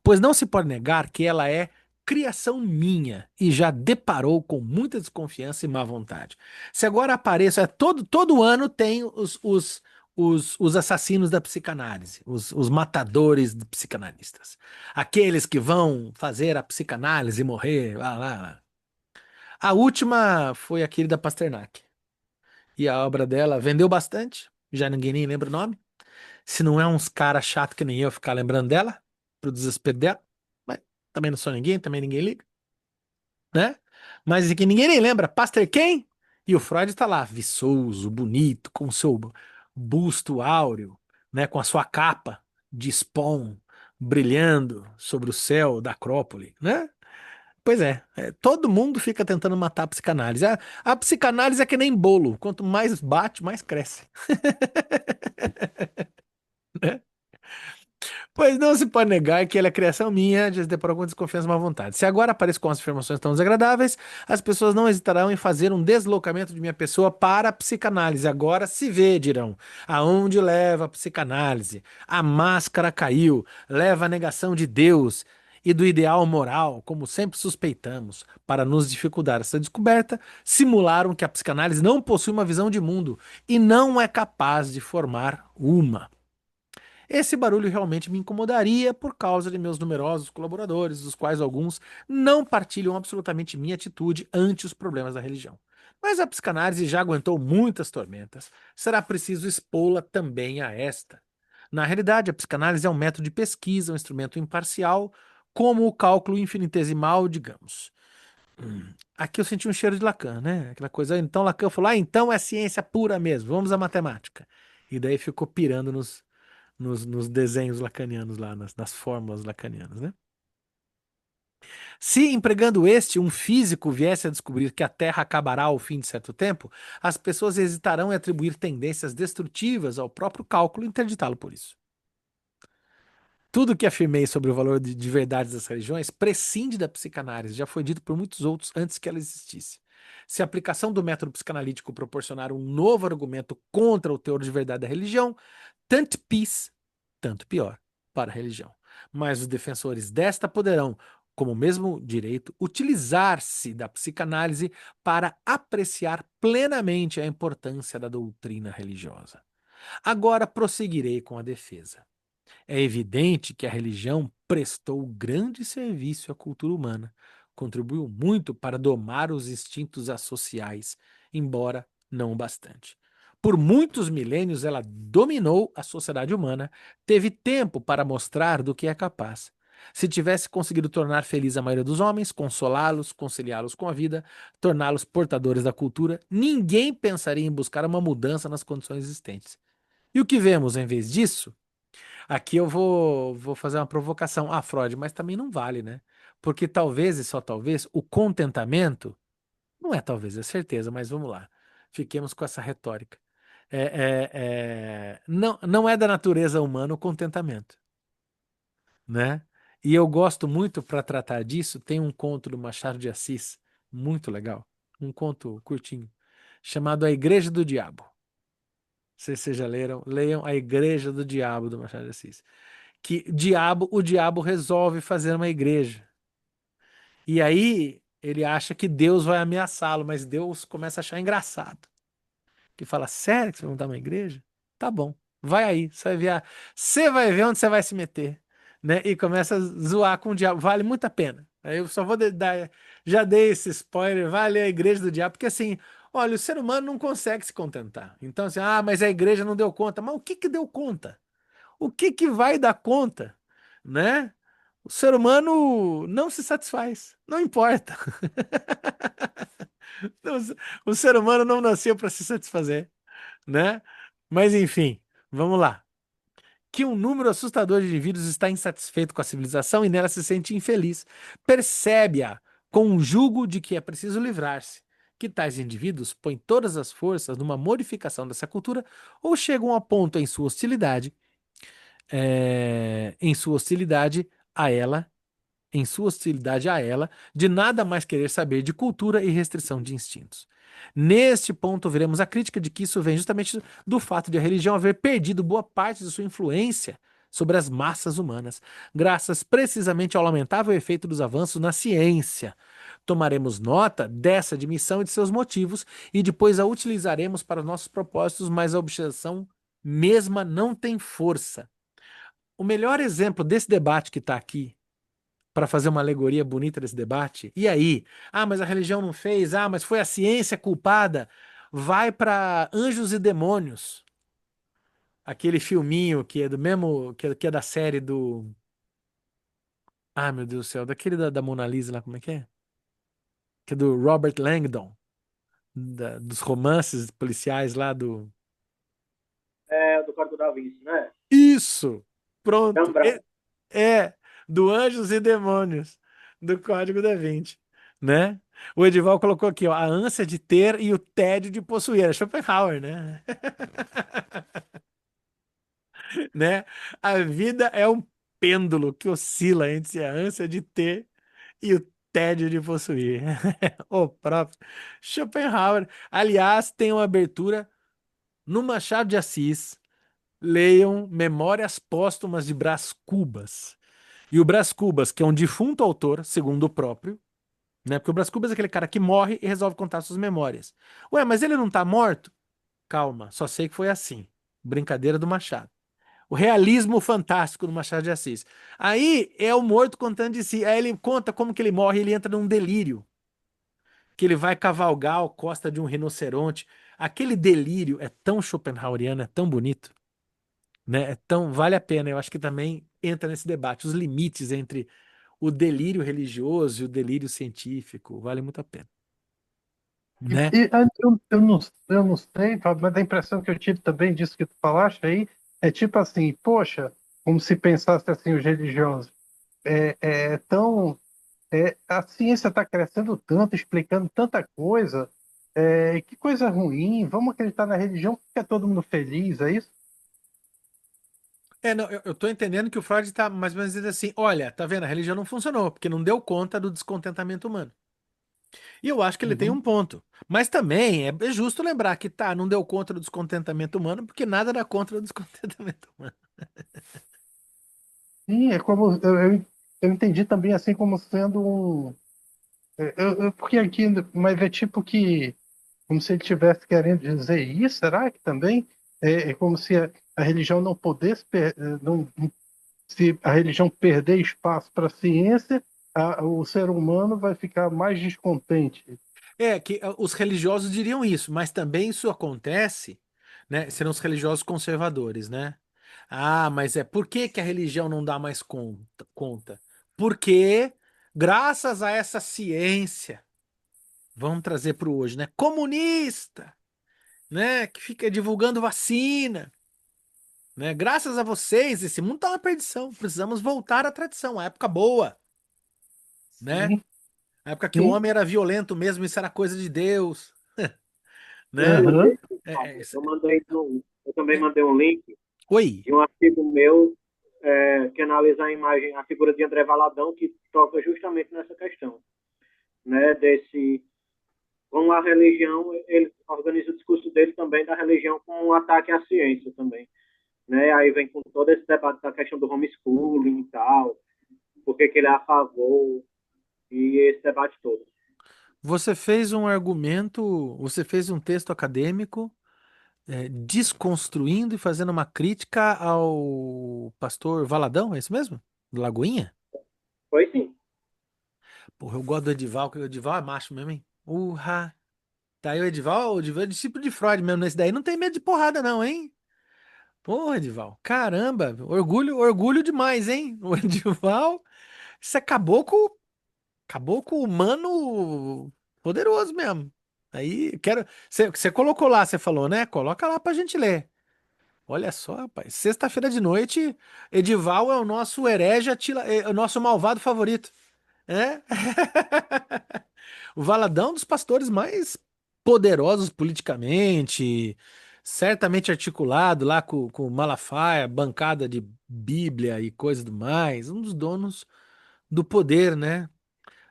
Pois não se pode negar que ela é criação minha e já deparou com muita desconfiança e má vontade. Se agora apareço, todo ano tem os assassinos da psicanálise, os matadores de psicanalistas. Aqueles que vão fazer a psicanálise e morrer, lá, lá, lá. A última foi aquele da Pasternak. E a obra dela vendeu bastante, já ninguém nem lembra o nome. Se não é uns cara chato que nem eu ficar lembrando dela, pro desespero dela. Mas também não sou ninguém, também ninguém liga, né? Mas que ninguém nem lembra. Pastor quem? E o Freud está lá, viçoso, bonito, com o seu busto áureo, né, com a sua capa de Spawn brilhando sobre o céu da Acrópole, né? Pois todo mundo fica tentando matar a psicanálise. A psicanálise é que nem bolo, quanto mais bate, mais cresce. Pois não se pode negar que ela é criação minha, de ter por alguma desconfiança e má vontade. Se agora apareço com as afirmações tão desagradáveis, as pessoas não hesitarão em fazer um deslocamento de minha pessoa para a psicanálise. Agora se vê, dirão, aonde leva a psicanálise? A máscara caiu, leva à negação de Deus e do ideal moral, como sempre suspeitamos. Para nos dificultar essa descoberta, simularam que a psicanálise não possui uma visão de mundo e não é capaz de formar uma. Esse barulho realmente me incomodaria por causa de meus numerosos colaboradores, dos quais alguns não partilham absolutamente minha atitude ante os problemas da religião. Mas a psicanálise já aguentou muitas tormentas, será preciso expô-la também a esta. Na realidade, a psicanálise é um método de pesquisa, um instrumento imparcial, como o cálculo infinitesimal, digamos. Aqui eu senti um cheiro de Lacan, né? Aquela coisa. Então Lacan falou: então é ciência pura mesmo, vamos à matemática. E daí ficou pirando nos desenhos lacanianos lá, nas fórmulas lacanianas, né? Se empregando um físico viesse a descobrir que a Terra acabará ao fim de certo tempo, as pessoas hesitarão em atribuir tendências destrutivas ao próprio cálculo e interditá-lo por isso. Tudo que afirmei sobre o valor de verdades das religiões prescinde da psicanálise, já foi dito por muitos outros antes que ela existisse. Se a aplicação do método psicanalítico proporcionar um novo argumento contra o teor de verdade da religião, tanto pis, tanto pior para a religião. Mas os defensores desta poderão, como o mesmo direito, utilizar-se da psicanálise para apreciar plenamente a importância da doutrina religiosa. Agora prosseguirei com a defesa. É evidente que a religião prestou grande serviço à cultura humana, contribuiu muito para domar os instintos associais, embora não o bastante. Por muitos milênios ela dominou a sociedade humana, teve tempo para mostrar do que é capaz. Se tivesse conseguido tornar feliz a maioria dos homens, consolá-los, conciliá-los com a vida, torná-los portadores da cultura, ninguém pensaria em buscar uma mudança nas condições existentes. E o que vemos em vez disso? Aqui eu vou fazer uma provocação. Ah, Freud, mas também não vale, né? Porque talvez e só talvez o contentamento, não é talvez, é certeza, mas vamos lá. Fiquemos com essa retórica. Não é da natureza humana o contentamento, né? E eu gosto muito, para tratar disso, tem um conto do Machado de Assis, muito legal, um conto curtinho, chamado A Igreja do Diabo. Não sei se vocês já leram, leiam A Igreja do Diabo do Machado de Assis. Que o diabo resolve fazer uma igreja. E aí ele acha que Deus vai ameaçá-lo, mas Deus começa a achar engraçado. Que fala: sério que você vai montar uma igreja? Tá bom, vai aí, você vai ver onde você vai se meter, né? E começa a zoar com o diabo, vale muito a pena. Aí eu só vou dar, já dei esse spoiler, vale a igreja do diabo, porque assim, olha, o ser humano não consegue se contentar. Então assim, mas a igreja não deu conta. Mas o que que deu conta? O que que vai dar conta, né? O ser humano não se satisfaz, não importa. O ser humano não nasceu para se satisfazer, né? Mas enfim, vamos lá. Que um número assustador de indivíduos está insatisfeito com a civilização e nela se sente infeliz. Percebe-a com um jugo de que é preciso livrar-se. Que tais indivíduos põem todas as forças numa modificação dessa cultura ou chegam a ponto em sua hostilidade a ela, de nada mais querer saber de cultura e restrição de instintos. Neste ponto, veremos a crítica de que isso vem justamente do fato de a religião haver perdido boa parte de sua influência sobre as massas humanas, graças precisamente ao lamentável efeito dos avanços na ciência. Tomaremos nota dessa admissão e de seus motivos e depois a utilizaremos para nossos propósitos, mas a objeção mesma não tem força. O melhor exemplo desse debate que está aqui, para fazer uma alegoria bonita desse debate, e aí? Ah, mas a religião não fez, mas foi a ciência culpada. Vai para Anjos e Demônios, aquele filminho que é do mesmo, que é da série do. Ah, meu Deus do céu, daquele da Mona Lisa lá, como é que é? que é do Robert Langdon, dos romances policiais lá do. É, do Código da Vinci, né? Isso! Dan Pronto! Brown. É, do Anjos e Demônios, do Código da Vinci, né? O Edival colocou aqui, ó, a ânsia de ter e o tédio de possuir. É Schopenhauer, né? Né? A vida é um pêndulo que oscila entre a ânsia de ter e o tédio de possuir. O próprio Schopenhauer. Aliás, tem uma abertura no Machado de Assis. Leiam Memórias Póstumas de Brás Cubas. E o Brás Cubas, que é um defunto autor, segundo o próprio, né? Porque o Brás Cubas é aquele cara que morre e resolve contar suas memórias. Ué, mas ele não tá morto? Calma, só sei que foi assim. Brincadeira do Machado. O realismo fantástico do Machado de Assis. Aí é o morto contando de si. Aí ele conta como que ele morre, ele entra num delírio. Que ele vai cavalgar à costa de um rinoceronte. Aquele delírio é tão Schopenhaueriano, é tão bonito, né? É tão, vale a pena. Eu acho que também entra nesse debate, os limites entre o delírio religioso e o delírio científico. Vale muito a pena, né? Eu não sei, Fábio, mas a impressão que eu tive também disso que tu falaste aí é tipo assim, poxa, como se pensasse assim os religiosos, tão a ciência está crescendo tanto, explicando tanta coisa, que coisa ruim, vamos acreditar na religião porque é todo mundo feliz, é isso? É, não, eu tô entendendo que o Freud tá mais ou menos dizendo assim: olha, tá vendo? A religião não funcionou, porque não deu conta do descontentamento humano. E eu acho que ele tem Uhum. um ponto. Mas também é justo lembrar que tá, não deu conta do descontentamento humano, porque nada dá conta do descontentamento humano. Sim, é como eu entendi também assim como sendo um, porque aqui, mas é tipo que como se ele estivesse querendo dizer isso, será que também é como se a religião não pudesse, não, se a religião perder espaço para a ciência, o ser humano vai ficar mais descontente. É, que os religiosos diriam isso, mas também isso acontece, né? Serão os religiosos conservadores, né? Ah, mas por que que a religião não dá mais conta? Porque, graças a essa ciência, vamos trazer para o hoje, né? Comunista, né? Que fica divulgando vacina, né? Graças a vocês, esse mundo tá uma perdição. Precisamos voltar à tradição, à época boa, né? Sim, A época que o sim. homem era violento mesmo, isso era coisa de Deus, né? Aham. Inclusive, É, Fábio, eu também é- mandei um link Oi. de um artigo meu que analisa a imagem, a figura de André Valadão, que toca justamente nessa questão, né, desse como a religião, ele organiza o discurso dele também da religião como um ataque à ciência também, né? Aí vem com todo esse debate da questão do homeschooling e tal, por que que ele é a favor e esse debate todo. Você fez um argumento, você fez um texto acadêmico, desconstruindo e fazendo uma crítica ao pastor Valadão, é isso mesmo? Do Lagoinha? Foi sim. Porra, eu gosto do Edival, que o Edival é macho mesmo, hein? Urra! Tá aí o Edival é discípulo de Freud mesmo, nesse daí não tem medo de porrada não, hein? Porra, Edival, caramba, orgulho, orgulho demais, hein? O Edival, isso é caboclo humano poderoso mesmo. Aí, quero. Você colocou lá, você falou, né? Coloca lá pra gente ler. Olha só, rapaz. Sexta-feira de noite, Edival é o nosso herege, é o nosso malvado favorito. É? O Valadão é um dos pastores mais poderosos politicamente, certamente articulado lá com Malafaia, bancada de Bíblia e coisa do mais. Um dos donos do poder, né?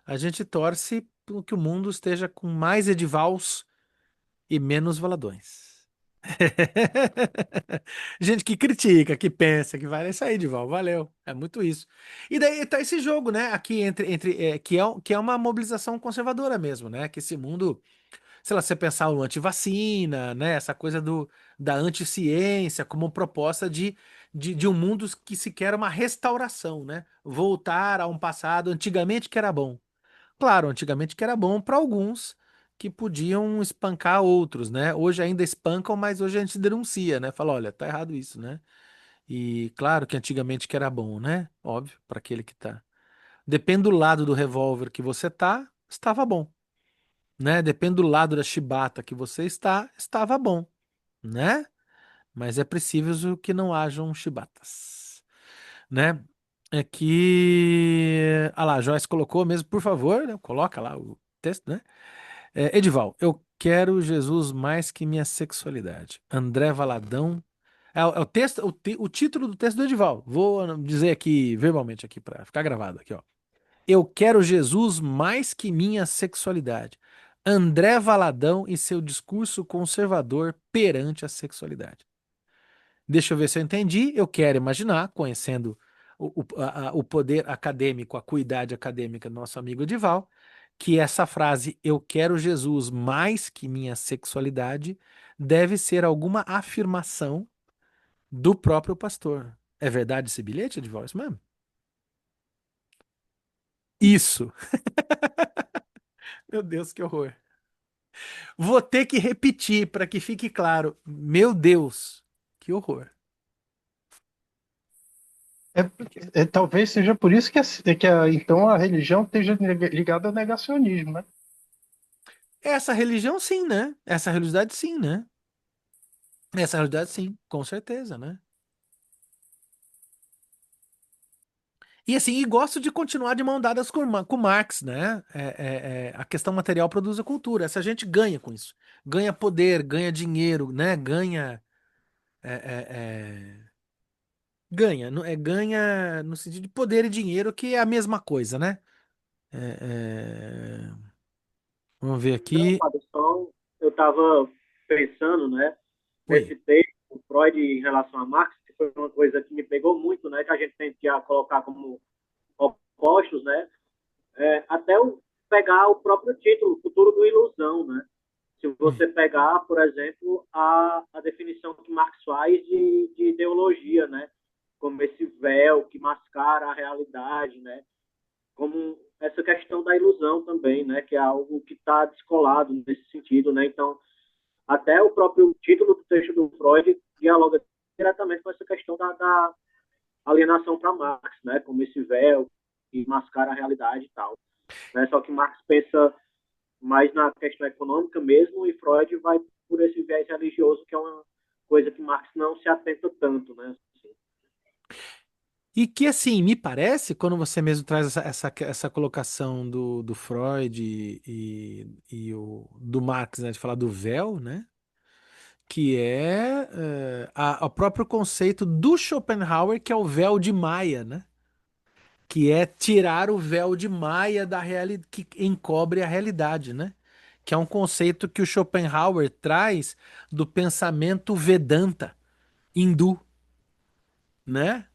A gente torce para que o mundo esteja com mais Edivals e menos Valadões. Gente que critica, que pensa, que vai, é isso aí, Edival, valeu. É muito isso. E daí tá esse jogo, né? Aqui que é uma mobilização conservadora mesmo, né? Que esse mundo, sei lá, você pensar no antivacina, né? Essa coisa da anticiência como proposta de um mundo que se quer uma restauração, né? Voltar a um passado antigamente que era bom. Claro, antigamente que era bom para alguns que podiam espancar outros, né? Hoje ainda espancam, mas hoje a gente denuncia, né? Fala, olha, tá errado isso, né? E claro que antigamente que era bom, né? Óbvio, para aquele que tá. Depende do lado do revólver que você tá, estava bom. né? Depende do lado da chibata que você está, estava bom, né? Mas é preciso que não hajam chibatas, né? É que. Ah lá, Joyce colocou mesmo, por favor, né? Coloca lá o texto, né? Edival, eu quero Jesus mais que minha sexualidade. André Valadão. É o texto, o título do texto do Edival. Vou dizer aqui verbalmente aqui para ficar gravado aqui, ó. Eu quero Jesus mais que minha sexualidade. André Valadão e seu discurso conservador perante a sexualidade. Deixa eu ver se eu entendi. Eu quero imaginar, conhecendo o poder acadêmico, a cuidade acadêmica do nosso amigo Edival, que essa frase, eu quero Jesus mais que minha sexualidade, deve ser alguma afirmação do próprio pastor. É verdade esse bilhete, Edival? Isso mesmo? Isso. Meu Deus, que horror. Vou ter que repetir para que fique claro. Meu Deus, que horror. Talvez seja por isso então a religião esteja ligada ao negacionismo, né? Essa religião, sim, né? Essa religiosidade, sim, né? Essa realidade, sim, com certeza, né? E assim, e gosto de continuar de mão dadas com Marx, né? A questão material produz a cultura. Essa gente ganha com isso. Ganha poder, ganha dinheiro, né? Ganha. é, é, é, ganha, ganha no sentido de poder e dinheiro, que é a mesma coisa, né? É, vamos ver Não, aqui. Fábio, só eu estava pensando, né, Oi. nesse texto, o Freud em relação a Marx, que foi uma coisa que me pegou muito, né, que a gente tem que colocar como opostos, né, até pegar o próprio título, Futuro do Ilusão, né? Se Hum. você pegar, por exemplo, a definição que Marx faz de ideologia, né? Como esse véu que mascara a realidade, né? Como essa questão da ilusão também, né? Que é algo que está descolado nesse sentido, né? Então, até o próprio título do texto do Freud dialoga diretamente com essa questão da alienação para Marx, né? Como esse véu que mascara a realidade e tal. Né? Só que Marx pensa mais na questão econômica mesmo e Freud vai por esse viés religioso, que é uma coisa que Marx não se atenta tanto, né? Assim. E que, assim, me parece, quando você mesmo traz essa colocação do Freud e do Marx, né, de falar do véu, né? Que é, o próprio conceito do Schopenhauer, que é o véu de Maia, né? Que é tirar o véu de Maia da realidade, que encobre a realidade, né? Que é um conceito que o Schopenhauer traz do pensamento Vedanta, hindu, né?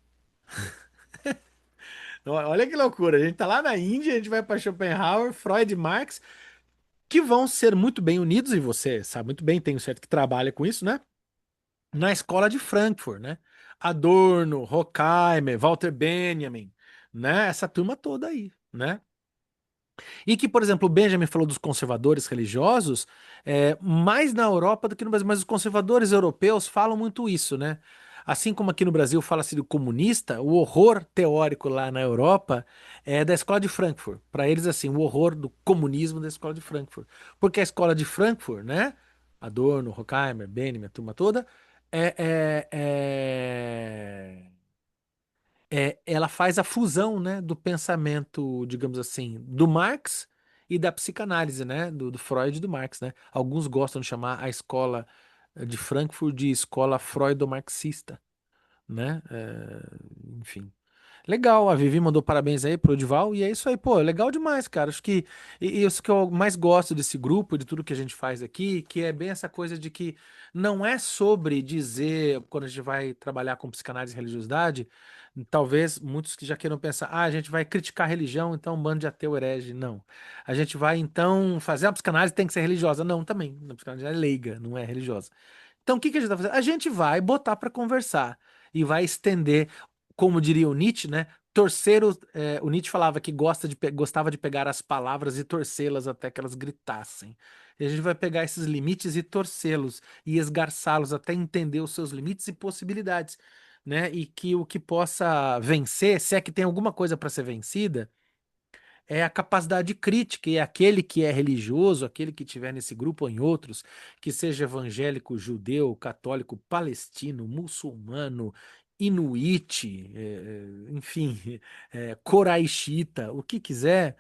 Olha que loucura, a gente tá lá na Índia, a gente vai para Schopenhauer, Freud e Marx, que vão ser muito bem unidos, e você sabe muito bem, tem um certo que trabalha com isso, né? Na escola de Frankfurt, né? Adorno, Horkheimer, Walter Benjamin, né? Essa turma toda aí, né? E que, por exemplo, o Benjamin falou dos conservadores religiosos, mais na Europa do que no Brasil, mas os conservadores europeus falam muito isso, né? Assim como aqui no Brasil fala-se do comunista, o horror teórico lá na Europa é da escola de Frankfurt. Para eles, assim, o horror do comunismo da escola de Frankfurt. Porque a escola de Frankfurt, né? Adorno, Horkheimer, Benjamin, a turma toda, é, é, é ela faz a fusão, né, do pensamento, digamos assim, do Marx e da psicanálise, né, do Freud e do Marx, né? Alguns gostam de chamar a escola de Frankfurt de escola freudo-marxista, né? Enfim. Legal, a Vivi mandou parabéns aí pro Odival, e é isso aí, pô, legal demais, cara. Acho que isso que eu mais gosto desse grupo, de tudo que a gente faz aqui, que é bem essa coisa de que não é sobre dizer, quando a gente vai trabalhar com psicanálise e religiosidade, talvez muitos que já queiram pensar, a gente vai criticar a religião, então um bando de ateu herege. Não. A gente vai, então, fazer a psicanálise tem que ser religiosa. Não, também. A psicanálise é leiga, não é religiosa. Então, o que que a gente vai fazer? A gente vai botar para conversar e vai estender, como diria o Nietzsche, né? Torcer o Nietzsche falava que gostava de pegar as palavras e torcê-las até que elas gritassem. E a gente vai pegar esses limites e torcê-los e esgarçá-los até entender os seus limites e possibilidades, né? E que o que possa vencer, se é que tem alguma coisa para ser vencida, é a capacidade crítica, e aquele que é religioso, aquele que estiver nesse grupo ou em outros, que seja evangélico, judeu, católico, palestino, muçulmano, inuit, enfim, coraixita, o que quiser,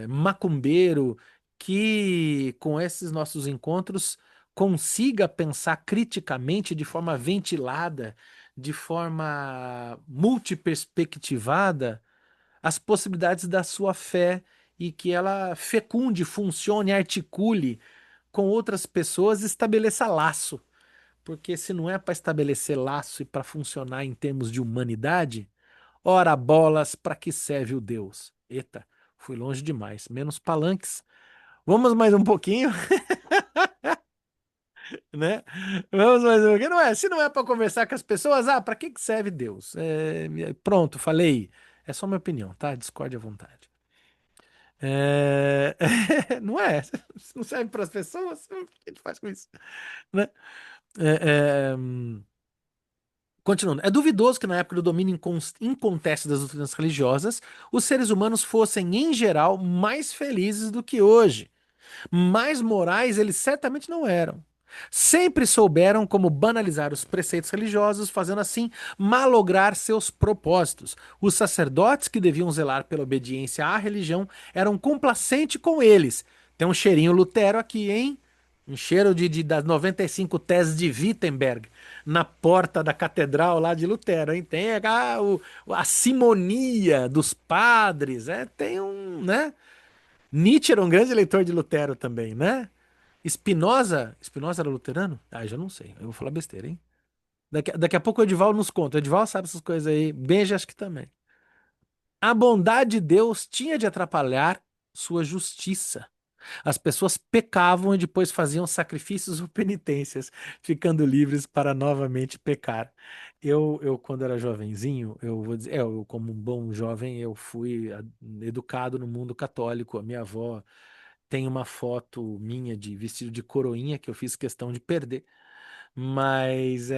macumbeiro, que com esses nossos encontros consiga pensar criticamente de forma ventilada, de forma multiperspectivada, as possibilidades da sua fé e que ela fecunde, funcione, articule com outras pessoas e estabeleça laço. Porque se não é para estabelecer laço e para funcionar em termos de humanidade, ora bolas, para que serve o Deus? Eita, fui longe demais. Menos palanques. Vamos mais um pouquinho, né? Vamos mais um pouquinho. Não é, se não é para conversar com as pessoas, para que serve Deus? Pronto, falei. É só minha opinião, tá? Discorde à vontade. É, não é? Se não serve para as pessoas, o que a gente faz com isso? Né? É, é, Continuando, é duvidoso que na época do domínio inconteste das doutrinas religiosas, os seres humanos fossem, em geral, mais felizes do que hoje. Mais morais eles certamente não eram. Sempre souberam como banalizar os preceitos religiosos, fazendo assim malograr seus propósitos. Os sacerdotes que deviam zelar pela obediência à religião eram complacentes com eles. Tem um cheirinho Lutero aqui, hein? Um cheiro das 95 teses de Wittenberg na porta da catedral lá de Lutero, hein? Tem a simonia dos padres, tem um, né? Nietzsche era um grande leitor de Lutero também, né? Spinoza era luterano? Ah, já não sei. Eu vou falar besteira, hein? Daqui a pouco o Edival nos conta. O Edival sabe essas coisas aí. Benja, acho que também. A bondade de Deus tinha de atrapalhar sua justiça. As pessoas pecavam e depois faziam sacrifícios ou penitências, ficando livres para novamente pecar. Quando era jovenzinho, eu vou dizer, eu, como um bom jovem, eu fui educado no mundo católico. A minha avó tem uma foto minha de vestido de coroinha que eu fiz questão de perder. Mas,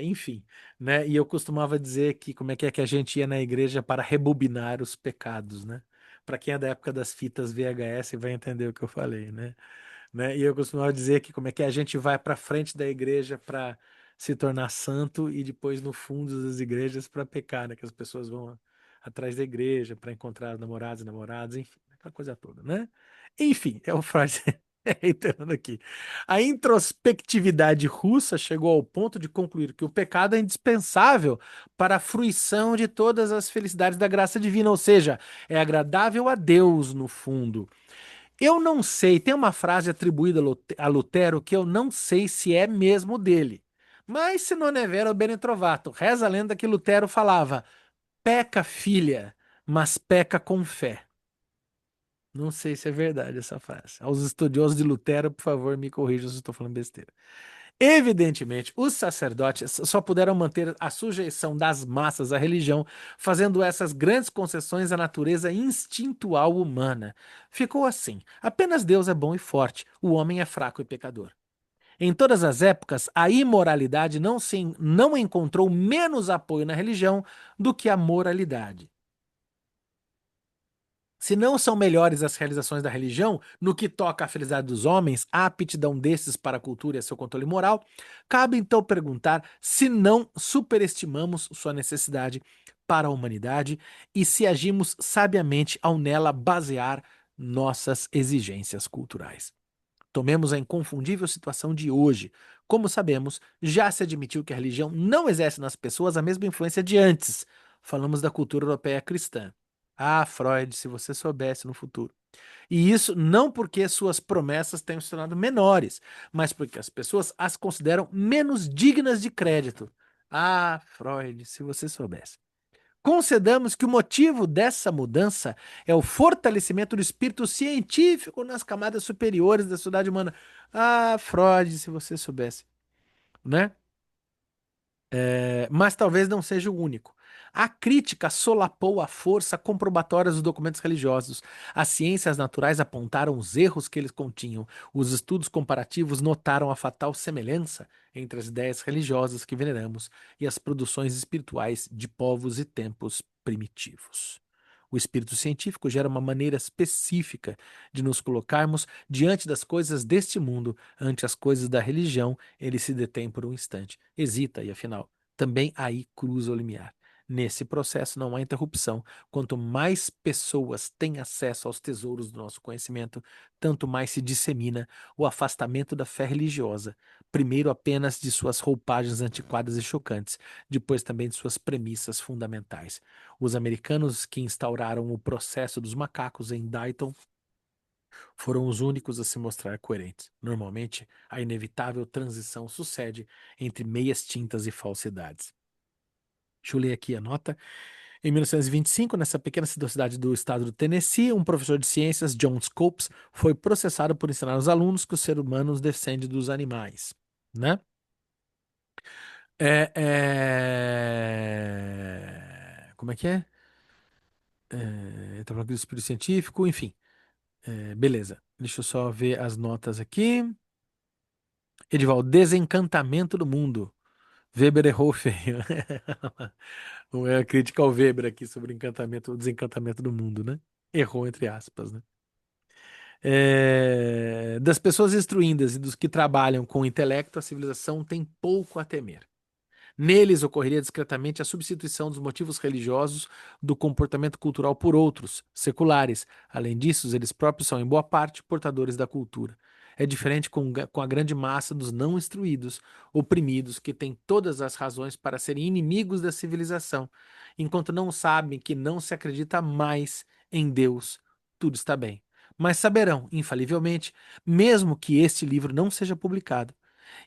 enfim, né? E eu costumava dizer que como é que a gente ia na igreja para rebobinar os pecados, né? Para quem é da época das fitas VHS vai entender o que eu falei, né? E eu costumava dizer que como é que a gente vai para frente da igreja para se tornar santo e depois no fundo das igrejas para pecar, né? Que as pessoas vão atrás da igreja para encontrar namorados e namoradas, enfim, aquela coisa toda, né? Enfim, é o Freud reiterando aqui. A introspectividade russa chegou ao ponto de concluir que o pecado é indispensável para a fruição de todas as felicidades da graça divina, ou seja, é agradável a Deus no fundo. Eu não sei, tem uma frase atribuída a Lutero que eu não sei se é mesmo dele. Mas se non è vero, bene trovato. Reza a lenda que Lutero falava: peca, filha, mas peca com fé. Não sei se é verdade essa frase. Aos estudiosos de Lutero, por favor, me corrijam se eu estou falando besteira. Evidentemente, os sacerdotes só puderam manter a sujeição das massas à religião, fazendo essas grandes concessões à natureza instintual humana. Ficou assim: apenas Deus é bom e forte, o homem é fraco e pecador. Em todas as épocas, a imoralidade não encontrou menos apoio na religião do que a moralidade. Se não são melhores as realizações da religião no que toca à felicidade dos homens, a aptidão destes para a cultura e a seu controle moral, cabe então perguntar se não superestimamos sua necessidade para a humanidade e se agimos sabiamente ao nela basear nossas exigências culturais. Tomemos a inconfundível situação de hoje. Como sabemos, já se admitiu que a religião não exerce nas pessoas a mesma influência de antes. Falamos da cultura europeia cristã. Ah, Freud, se você soubesse no futuro. E isso não porque suas promessas tenham se tornado menores, mas porque as pessoas as consideram menos dignas de crédito. Ah, Freud, se você soubesse. Concedamos que o motivo dessa mudança é o fortalecimento do espírito científico nas camadas superiores da sociedade humana. Ah, Freud, se você soubesse, né? Mas talvez não seja o único. A crítica solapou a força comprobatória dos documentos religiosos. As ciências naturais apontaram os erros que eles continham. Os estudos comparativos notaram a fatal semelhança entre as ideias religiosas que veneramos e as produções espirituais de povos e tempos primitivos. O espírito científico gera uma maneira específica de nos colocarmos diante das coisas deste mundo, ante as coisas da religião, ele se detém por um instante, hesita e, afinal, também aí cruza o limiar. Nesse processo não há interrupção. Quanto mais pessoas têm acesso aos tesouros do nosso conhecimento, tanto mais se dissemina o afastamento da fé religiosa, primeiro apenas de suas roupagens antiquadas e chocantes, depois também de suas premissas fundamentais. Os americanos que instauraram o processo dos macacos em Dayton foram os únicos a se mostrar coerentes. Normalmente, a inevitável transição sucede entre meias tintas e falsidades. Deixa eu ler aqui a nota. Em 1925, nessa pequena cidade do estado do Tennessee, um professor de ciências, John Scopes, foi processado por ensinar aos alunos que o ser humano descende dos animais, né? Como é que é? Tá falando aqui do espírito científico, enfim. Beleza. Deixa eu só ver as notas aqui. Edival, desencantamento do mundo. Weber errou feio. Não é a crítica ao Weber aqui sobre o desencantamento do mundo, né? Errou entre aspas, né? Das pessoas instruídas e dos que trabalham com o intelecto, a civilização tem pouco a temer. Neles ocorreria discretamente a substituição dos motivos religiosos do comportamento cultural por outros, seculares. Além disso, eles próprios são, em boa parte, portadores da cultura. É diferente com a grande massa dos não instruídos, oprimidos, que têm todas as razões para serem inimigos da civilização, enquanto não sabem que não se acredita mais em Deus, tudo está bem. Mas saberão, infalivelmente, mesmo que este livro não seja publicado,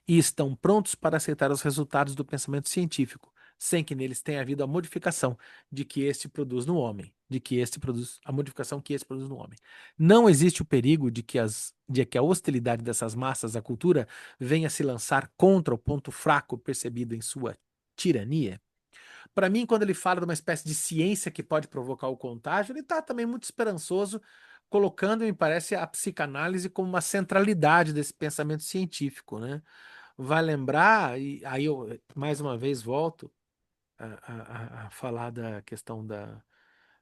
e estão prontos para aceitar os resultados do pensamento científico, sem que neles tenha havido a modificação de que este produz no homem, a modificação que este produz no homem. Não existe o perigo de que a hostilidade dessas massas à cultura venha se lançar contra o ponto fraco percebido em sua tirania. Para mim, quando ele fala de uma espécie de ciência que pode provocar o contágio, ele está também muito esperançoso, colocando, me parece, a psicanálise como uma centralidade desse pensamento científico, né? Vai lembrar, e aí eu mais uma vez volto a falar da questão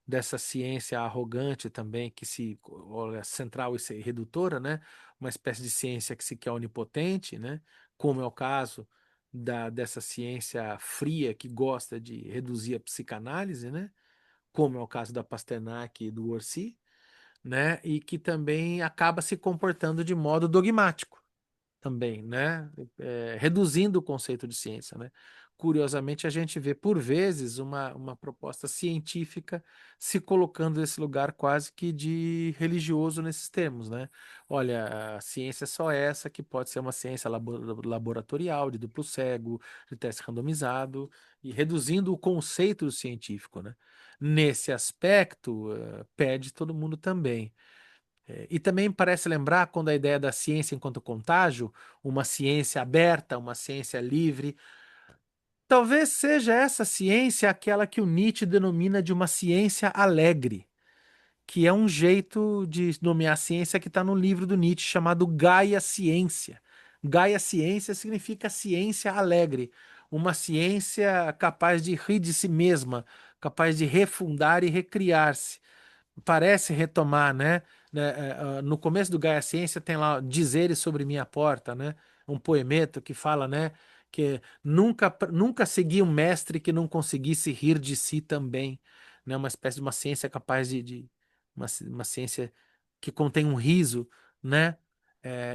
dessa ciência arrogante também, que se olha central e redutora, né? Uma espécie de ciência que se quer onipotente, né? Como é o caso dessa ciência fria que gosta de reduzir a psicanálise, né? Como é o caso da Pasternak e do Orsi, né? E que também acaba se comportando de modo dogmático também, né? Reduzindo o conceito de ciência, né? Curiosamente, a gente vê, por vezes, uma proposta científica se colocando nesse lugar quase que de religioso nesses termos, né? Olha, a ciência é só essa que pode ser uma ciência laboratorial, de duplo cego, de teste randomizado, e reduzindo o conceito científico, né? Nesse aspecto, pede todo mundo também. E também parece lembrar quando a ideia da ciência enquanto contágio, uma ciência aberta, uma ciência livre, talvez seja essa ciência aquela que o Nietzsche denomina de uma ciência alegre, que é um jeito de nomear a ciência que está no livro do Nietzsche chamado Gaia Ciência. Gaia Ciência significa ciência alegre, uma ciência capaz de rir de si mesma, capaz de refundar e recriar-se, parece retomar, né, no começo do Gaia Ciência tem lá Dizeres sobre Minha Porta, né? Um poemeto que fala, né, que nunca segui um mestre que não conseguisse rir de si também, né? Uma espécie de uma ciência capaz uma ciência que contém um riso, né?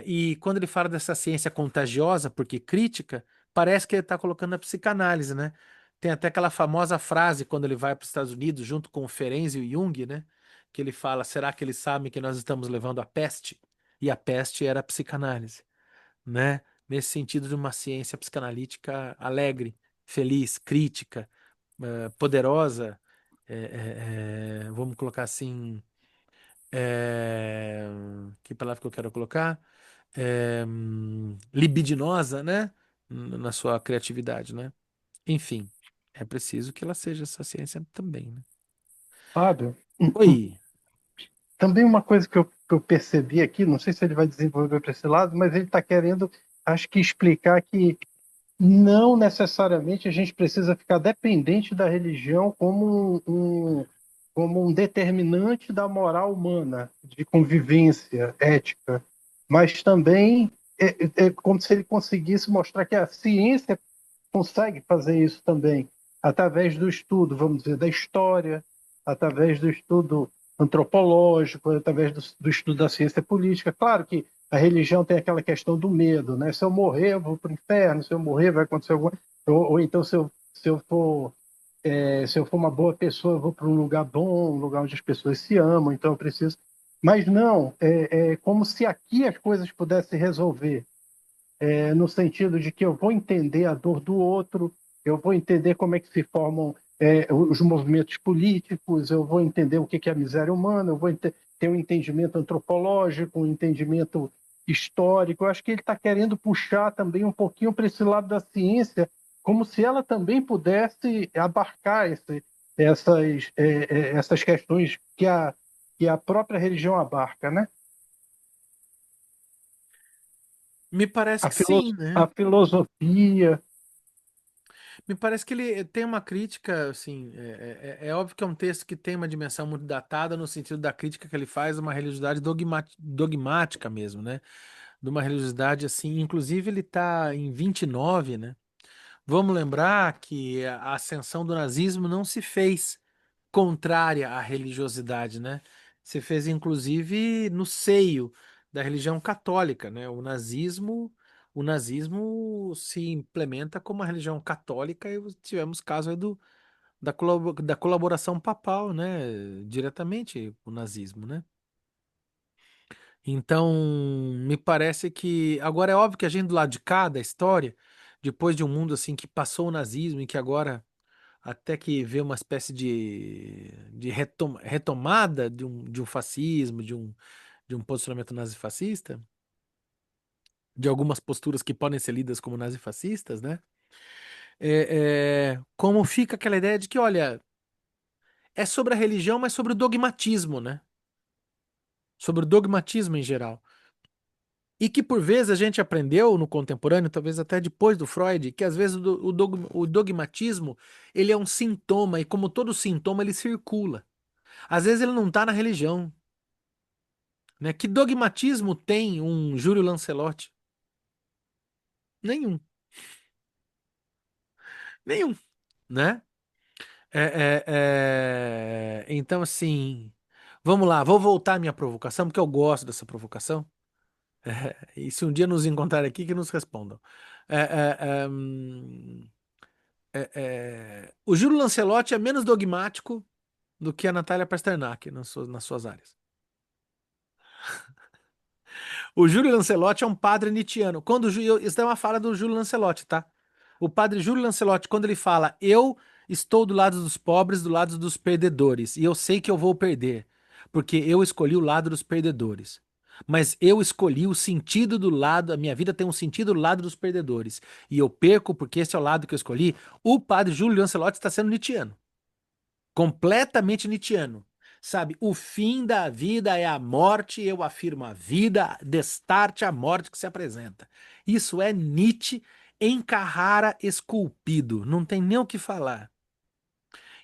E quando ele fala dessa ciência contagiosa, porque crítica, parece que ele está colocando a psicanálise, né? Tem até aquela famosa frase quando ele vai para os Estados Unidos junto com o Ferenczi e o Jung, né? Que ele fala: será que eles sabem que nós estamos levando a peste? E a peste era a psicanálise, né? Nesse sentido de uma ciência psicanalítica alegre, feliz, crítica, poderosa, vamos colocar assim, é, que palavra que eu quero colocar? Libidinosa, né? Na sua criatividade, né? Enfim, é preciso que ela seja essa ciência também, né? Fábio, Oi. também uma coisa que eu percebi aqui, não sei se ele vai desenvolver para esse lado, mas ele está querendo, acho que, explicar que não necessariamente a gente precisa ficar dependente da religião como um determinante da moral humana, de convivência ética, mas também é como se ele conseguisse mostrar que a ciência consegue fazer isso também, através do estudo, vamos dizer, da história, através do estudo antropológico, através do estudo da ciência política. Claro que a religião tem aquela questão do medo, né? Se eu morrer, eu vou para o inferno, se eu morrer, vai acontecer alguma coisa. Ou então, se eu for uma boa pessoa, eu vou para um lugar bom, um lugar onde as pessoas se amam, então eu preciso. Mas não, é como se aqui as coisas pudessem resolver, no sentido de que eu vou entender a dor do outro, eu vou entender como é que se formam os movimentos políticos, eu vou entender o que é a miséria humana, eu vou ter um entendimento antropológico, um entendimento histórico. Eu acho que ele está querendo puxar também um pouquinho para esse lado da ciência, como se ela também pudesse abarcar essas questões que a própria religião abarca, né? Me parece A, que filo, sim, né? a filosofia. Me parece que ele tem uma crítica, assim, é óbvio que é um texto que tem uma dimensão muito datada no sentido da crítica que ele faz a uma religiosidade dogmática mesmo, né? De uma religiosidade, assim, inclusive ele está em 29, né? Vamos lembrar que a ascensão do nazismo não se fez contrária à religiosidade, né? Se fez, inclusive, no seio da religião católica, né? O nazismo se implementa como uma religião católica e tivemos caso aí da colaboração papal, né? Diretamente o nazismo, né? Então, me parece que agora é óbvio que a gente do lado de cá da história, depois de um mundo assim que passou o nazismo e que agora até que vê uma espécie de retomada de um fascismo, de um posicionamento nazifascista, de algumas posturas que podem ser lidas como nazifascistas, né? Como fica aquela ideia de que, olha, é sobre a religião, mas sobre o dogmatismo, né? Sobre o dogmatismo em geral. E que por vezes a gente aprendeu no contemporâneo, talvez até depois do Freud, que às vezes o dogmatismo ele é um sintoma, e como todo sintoma, ele circula. Às vezes ele não está na religião, né? Que dogmatismo tem um Júlio Lancelotti? Nenhum, nenhum, né? Então, assim, vamos lá, vou voltar à minha provocação, porque eu gosto dessa provocação. E se um dia nos encontrar aqui, que nos respondam. É, o Júlio Lancelotti é menos dogmático do que a Natália Pasternak nas suas áreas. O Júlio Lancelotti é um padre nietzschiano. Isso é uma fala do Júlio Lancelotti, tá? O padre Júlio Lancelotti, quando ele fala, eu estou do lado dos pobres, do lado dos perdedores, e eu sei que eu vou perder, porque eu escolhi o lado dos perdedores. Mas eu escolhi o sentido do lado, a minha vida tem um sentido do lado dos perdedores. E eu perco porque esse é o lado que eu escolhi. O padre Júlio Lancelotti está sendo nietzschiano. Completamente nietzschiano. Sabe, o fim da vida é a morte, eu afirmo a vida, destarte a morte que se apresenta. Isso é Nietzsche em Carrara esculpido, não tem nem o que falar.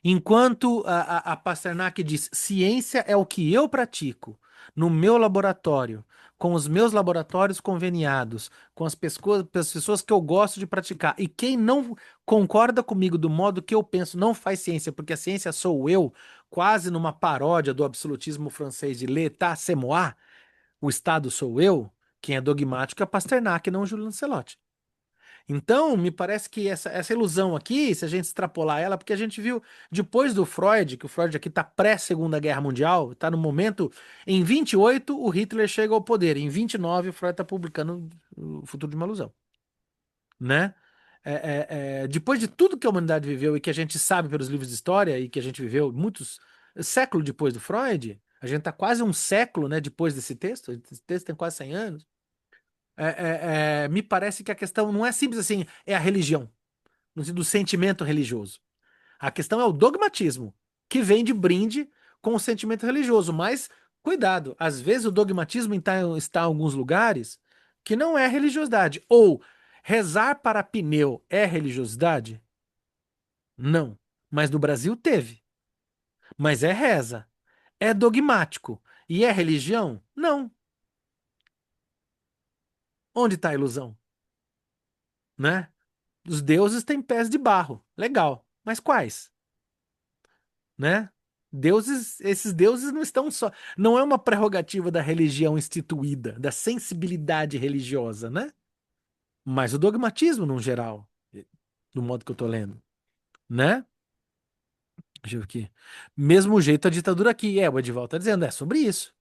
Enquanto a Pasternak diz, ciência é o que eu pratico no meu laboratório, com os meus laboratórios conveniados, com as pessoas que eu gosto de praticar. E quem não concorda comigo do modo que eu penso não faz ciência, porque a ciência sou eu, quase numa paródia do absolutismo francês de l'état c'est moi, o Estado sou eu, quem é dogmático é Pasternak, não Júlio Lancelotti. Então, me parece que essa ilusão aqui, se a gente extrapolar ela, porque a gente viu depois do Freud, que o Freud aqui está pré-Segunda Guerra Mundial, está no momento. Em 28, o Hitler chega ao poder. Em 29, o Freud está publicando O Futuro de uma Ilusão. Né? Depois de tudo que a humanidade viveu e que a gente sabe pelos livros de história e que a gente viveu muitos séculos depois do Freud, a gente está quase um século, né, depois desse texto. Esse texto tem quase 100 anos. Me parece que a questão não é simples assim, é a religião, no sentido do sentimento religioso. A questão é o dogmatismo, que vem de brinde com o sentimento religioso. Mas, cuidado, às vezes o dogmatismo está em alguns lugares que não é religiosidade. Ou rezar para pneu é religiosidade? Não. Mas no Brasil teve. Mas é reza. É dogmático. E é religião? Não. Onde está a ilusão? Né? Os deuses têm pés de barro. Legal. Mas quais? Né? Deuses, esses deuses não estão só. Não é uma prerrogativa da religião instituída, da sensibilidade religiosa, né? Mas o dogmatismo, no geral, do modo que eu tô lendo, né? Deixa eu ver aqui. Mesmo jeito a ditadura aqui. O Edivaldo tá dizendo, é sobre isso,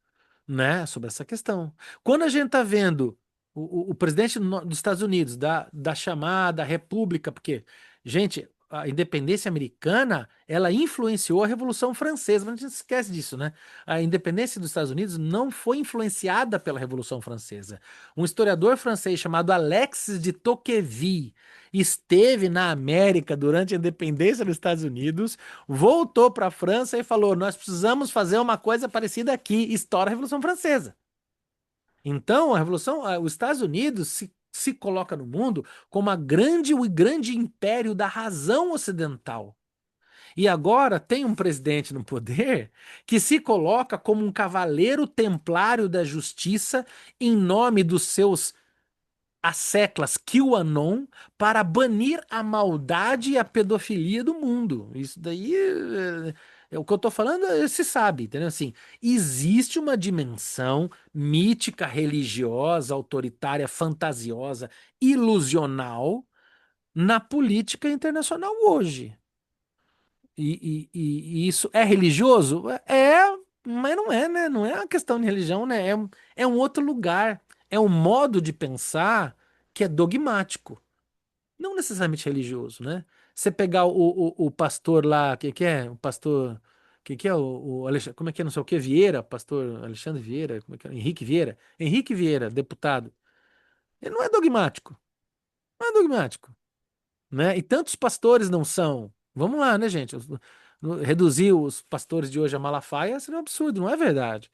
né? Sobre essa questão. Quando a gente tá vendo o presidente dos Estados Unidos da chamada República, porque, gente, a independência americana, ela influenciou a Revolução Francesa, mas a gente esquece disso, né? A independência dos Estados Unidos não foi influenciada pela Revolução Francesa. Um historiador francês chamado Alexis de Tocqueville esteve na América durante a independência dos Estados Unidos, voltou para a França e falou: nós precisamos fazer uma coisa parecida aqui, estoura a Revolução Francesa. Então, os Estados Unidos se coloca no mundo como o grande império da razão ocidental. E agora tem um presidente no poder que se coloca como um cavaleiro templário da justiça em nome dos seus as seclas QAnon para banir a maldade e a pedofilia do mundo. Isso daí é o que eu tô falando, se sabe, entendeu? Assim, existe uma dimensão mítica, religiosa, autoritária, fantasiosa, ilusional na política internacional hoje. E isso é religioso? Mas não é, né? Não é uma questão de religião, né? É um outro lugar. É um modo de pensar que é dogmático. Não necessariamente religioso, né? Você pegar o pastor lá, que é? O pastor. Que é o Alexandre, como é que é? Não sei o que, Vieira, pastor Alexandre Vieira, como é que é? Henrique Vieira. Henrique Vieira, deputado. Ele não é dogmático. Não é dogmático, né? E tantos pastores não são. Vamos lá, né, gente? Reduzir os pastores de hoje a Malafaia seria um absurdo, não é verdade,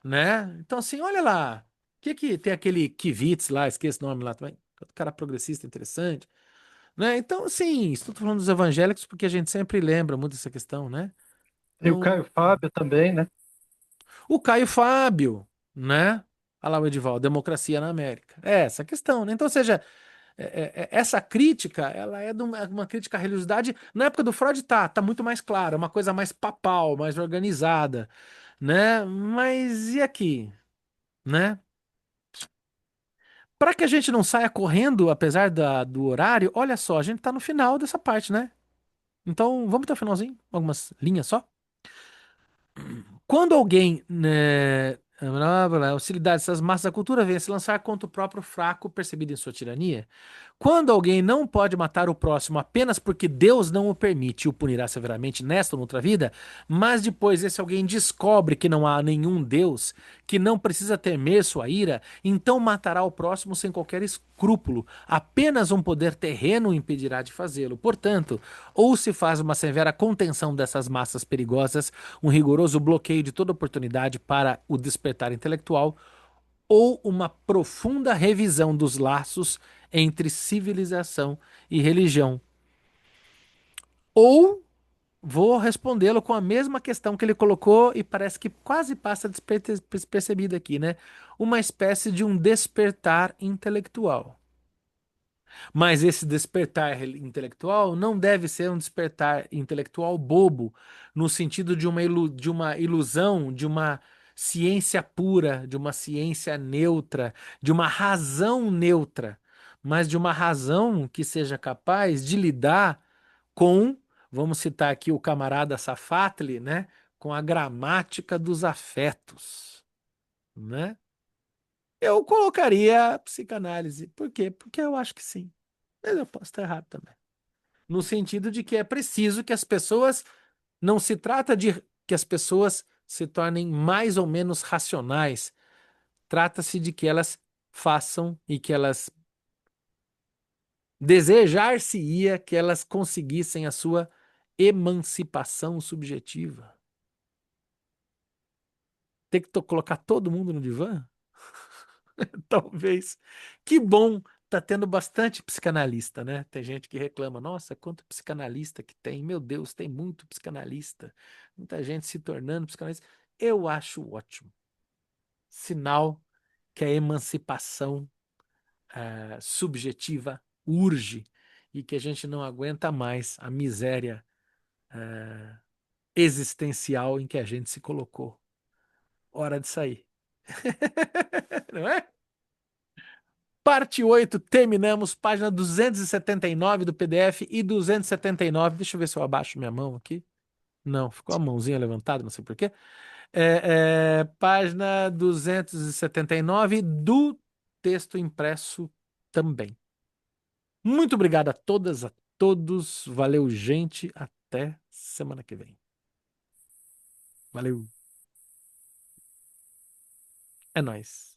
né? Então, assim, olha lá. O que que tem aquele Kivitz lá, esqueci o nome lá também, cara progressista interessante, né? Então, assim, estou falando dos evangélicos porque a gente sempre lembra muito dessa questão, né? E o Então, Caio Fábio também, né? o Caio Fábio, né? Olha lá o Edivaldo, democracia na América. É essa a questão, né? Então, ou seja, essa crítica, ela é de uma crítica à religiosidade. Na época do Freud tá muito mais clara, uma coisa mais papal, mais organizada, né? Mas e aqui, né? Para que a gente não saia correndo, apesar do horário, olha só, a gente tá no final dessa parte, né? Então, vamos até o finalzinho, algumas linhas só. Quando alguém, né, a hostilidade dessas massas da cultura vem a se lançar contra o próprio fraco percebido em sua tirania, quando alguém não pode matar o próximo apenas porque Deus não o permite e o punirá severamente nesta ou noutra vida, mas depois esse alguém descobre que não há nenhum Deus, que não precisa temer sua ira, então matará o próximo sem qualquer escrúpulo. Apenas um poder terreno o impedirá de fazê-lo. Portanto, ou se faz uma severa contenção dessas massas perigosas, um rigoroso bloqueio de toda oportunidade para o despertar intelectual, ou uma profunda revisão dos laços entre civilização e religião. Ou vou respondê-lo com a mesma questão que ele colocou e parece que quase passa despercebida aqui, né? Uma espécie de um despertar intelectual. Mas esse despertar intelectual não deve ser um despertar intelectual bobo, no sentido de uma ilusão, de uma ciência pura, de uma ciência neutra, de uma razão neutra, mas de uma razão que seja capaz de lidar com, vamos citar aqui o camarada Safatli, né, com a gramática dos afetos, né? Eu colocaria a psicanálise. Por quê? Porque eu acho que sim. Mas eu posso estar errado também. No sentido de que é preciso que as pessoas. Não se trata de que as pessoas se tornem mais ou menos racionais. Trata-se de que elas façam e que elas. Desejar-se-ia que elas conseguissem a sua emancipação subjetiva. Ter que colocar todo mundo no divã? Talvez. Que bom tá tendo bastante psicanalista, né? Tem gente que reclama, nossa, quanto psicanalista que tem. Meu Deus, tem muito psicanalista. Muita gente se tornando psicanalista. Eu acho ótimo. Sinal que a emancipação subjetiva urge e que a gente não aguenta mais a miséria existencial em que a gente se colocou. Hora de sair. Não é? Parte 8 terminamos. Página 279 do PDF e 279. Deixa eu ver se eu abaixo minha mão aqui. Não, ficou a mãozinha levantada, não sei por quê. Página 279 do texto impresso também. Muito obrigado a todas, a todos. Valeu, gente. Até semana que vem. Valeu. É nóis.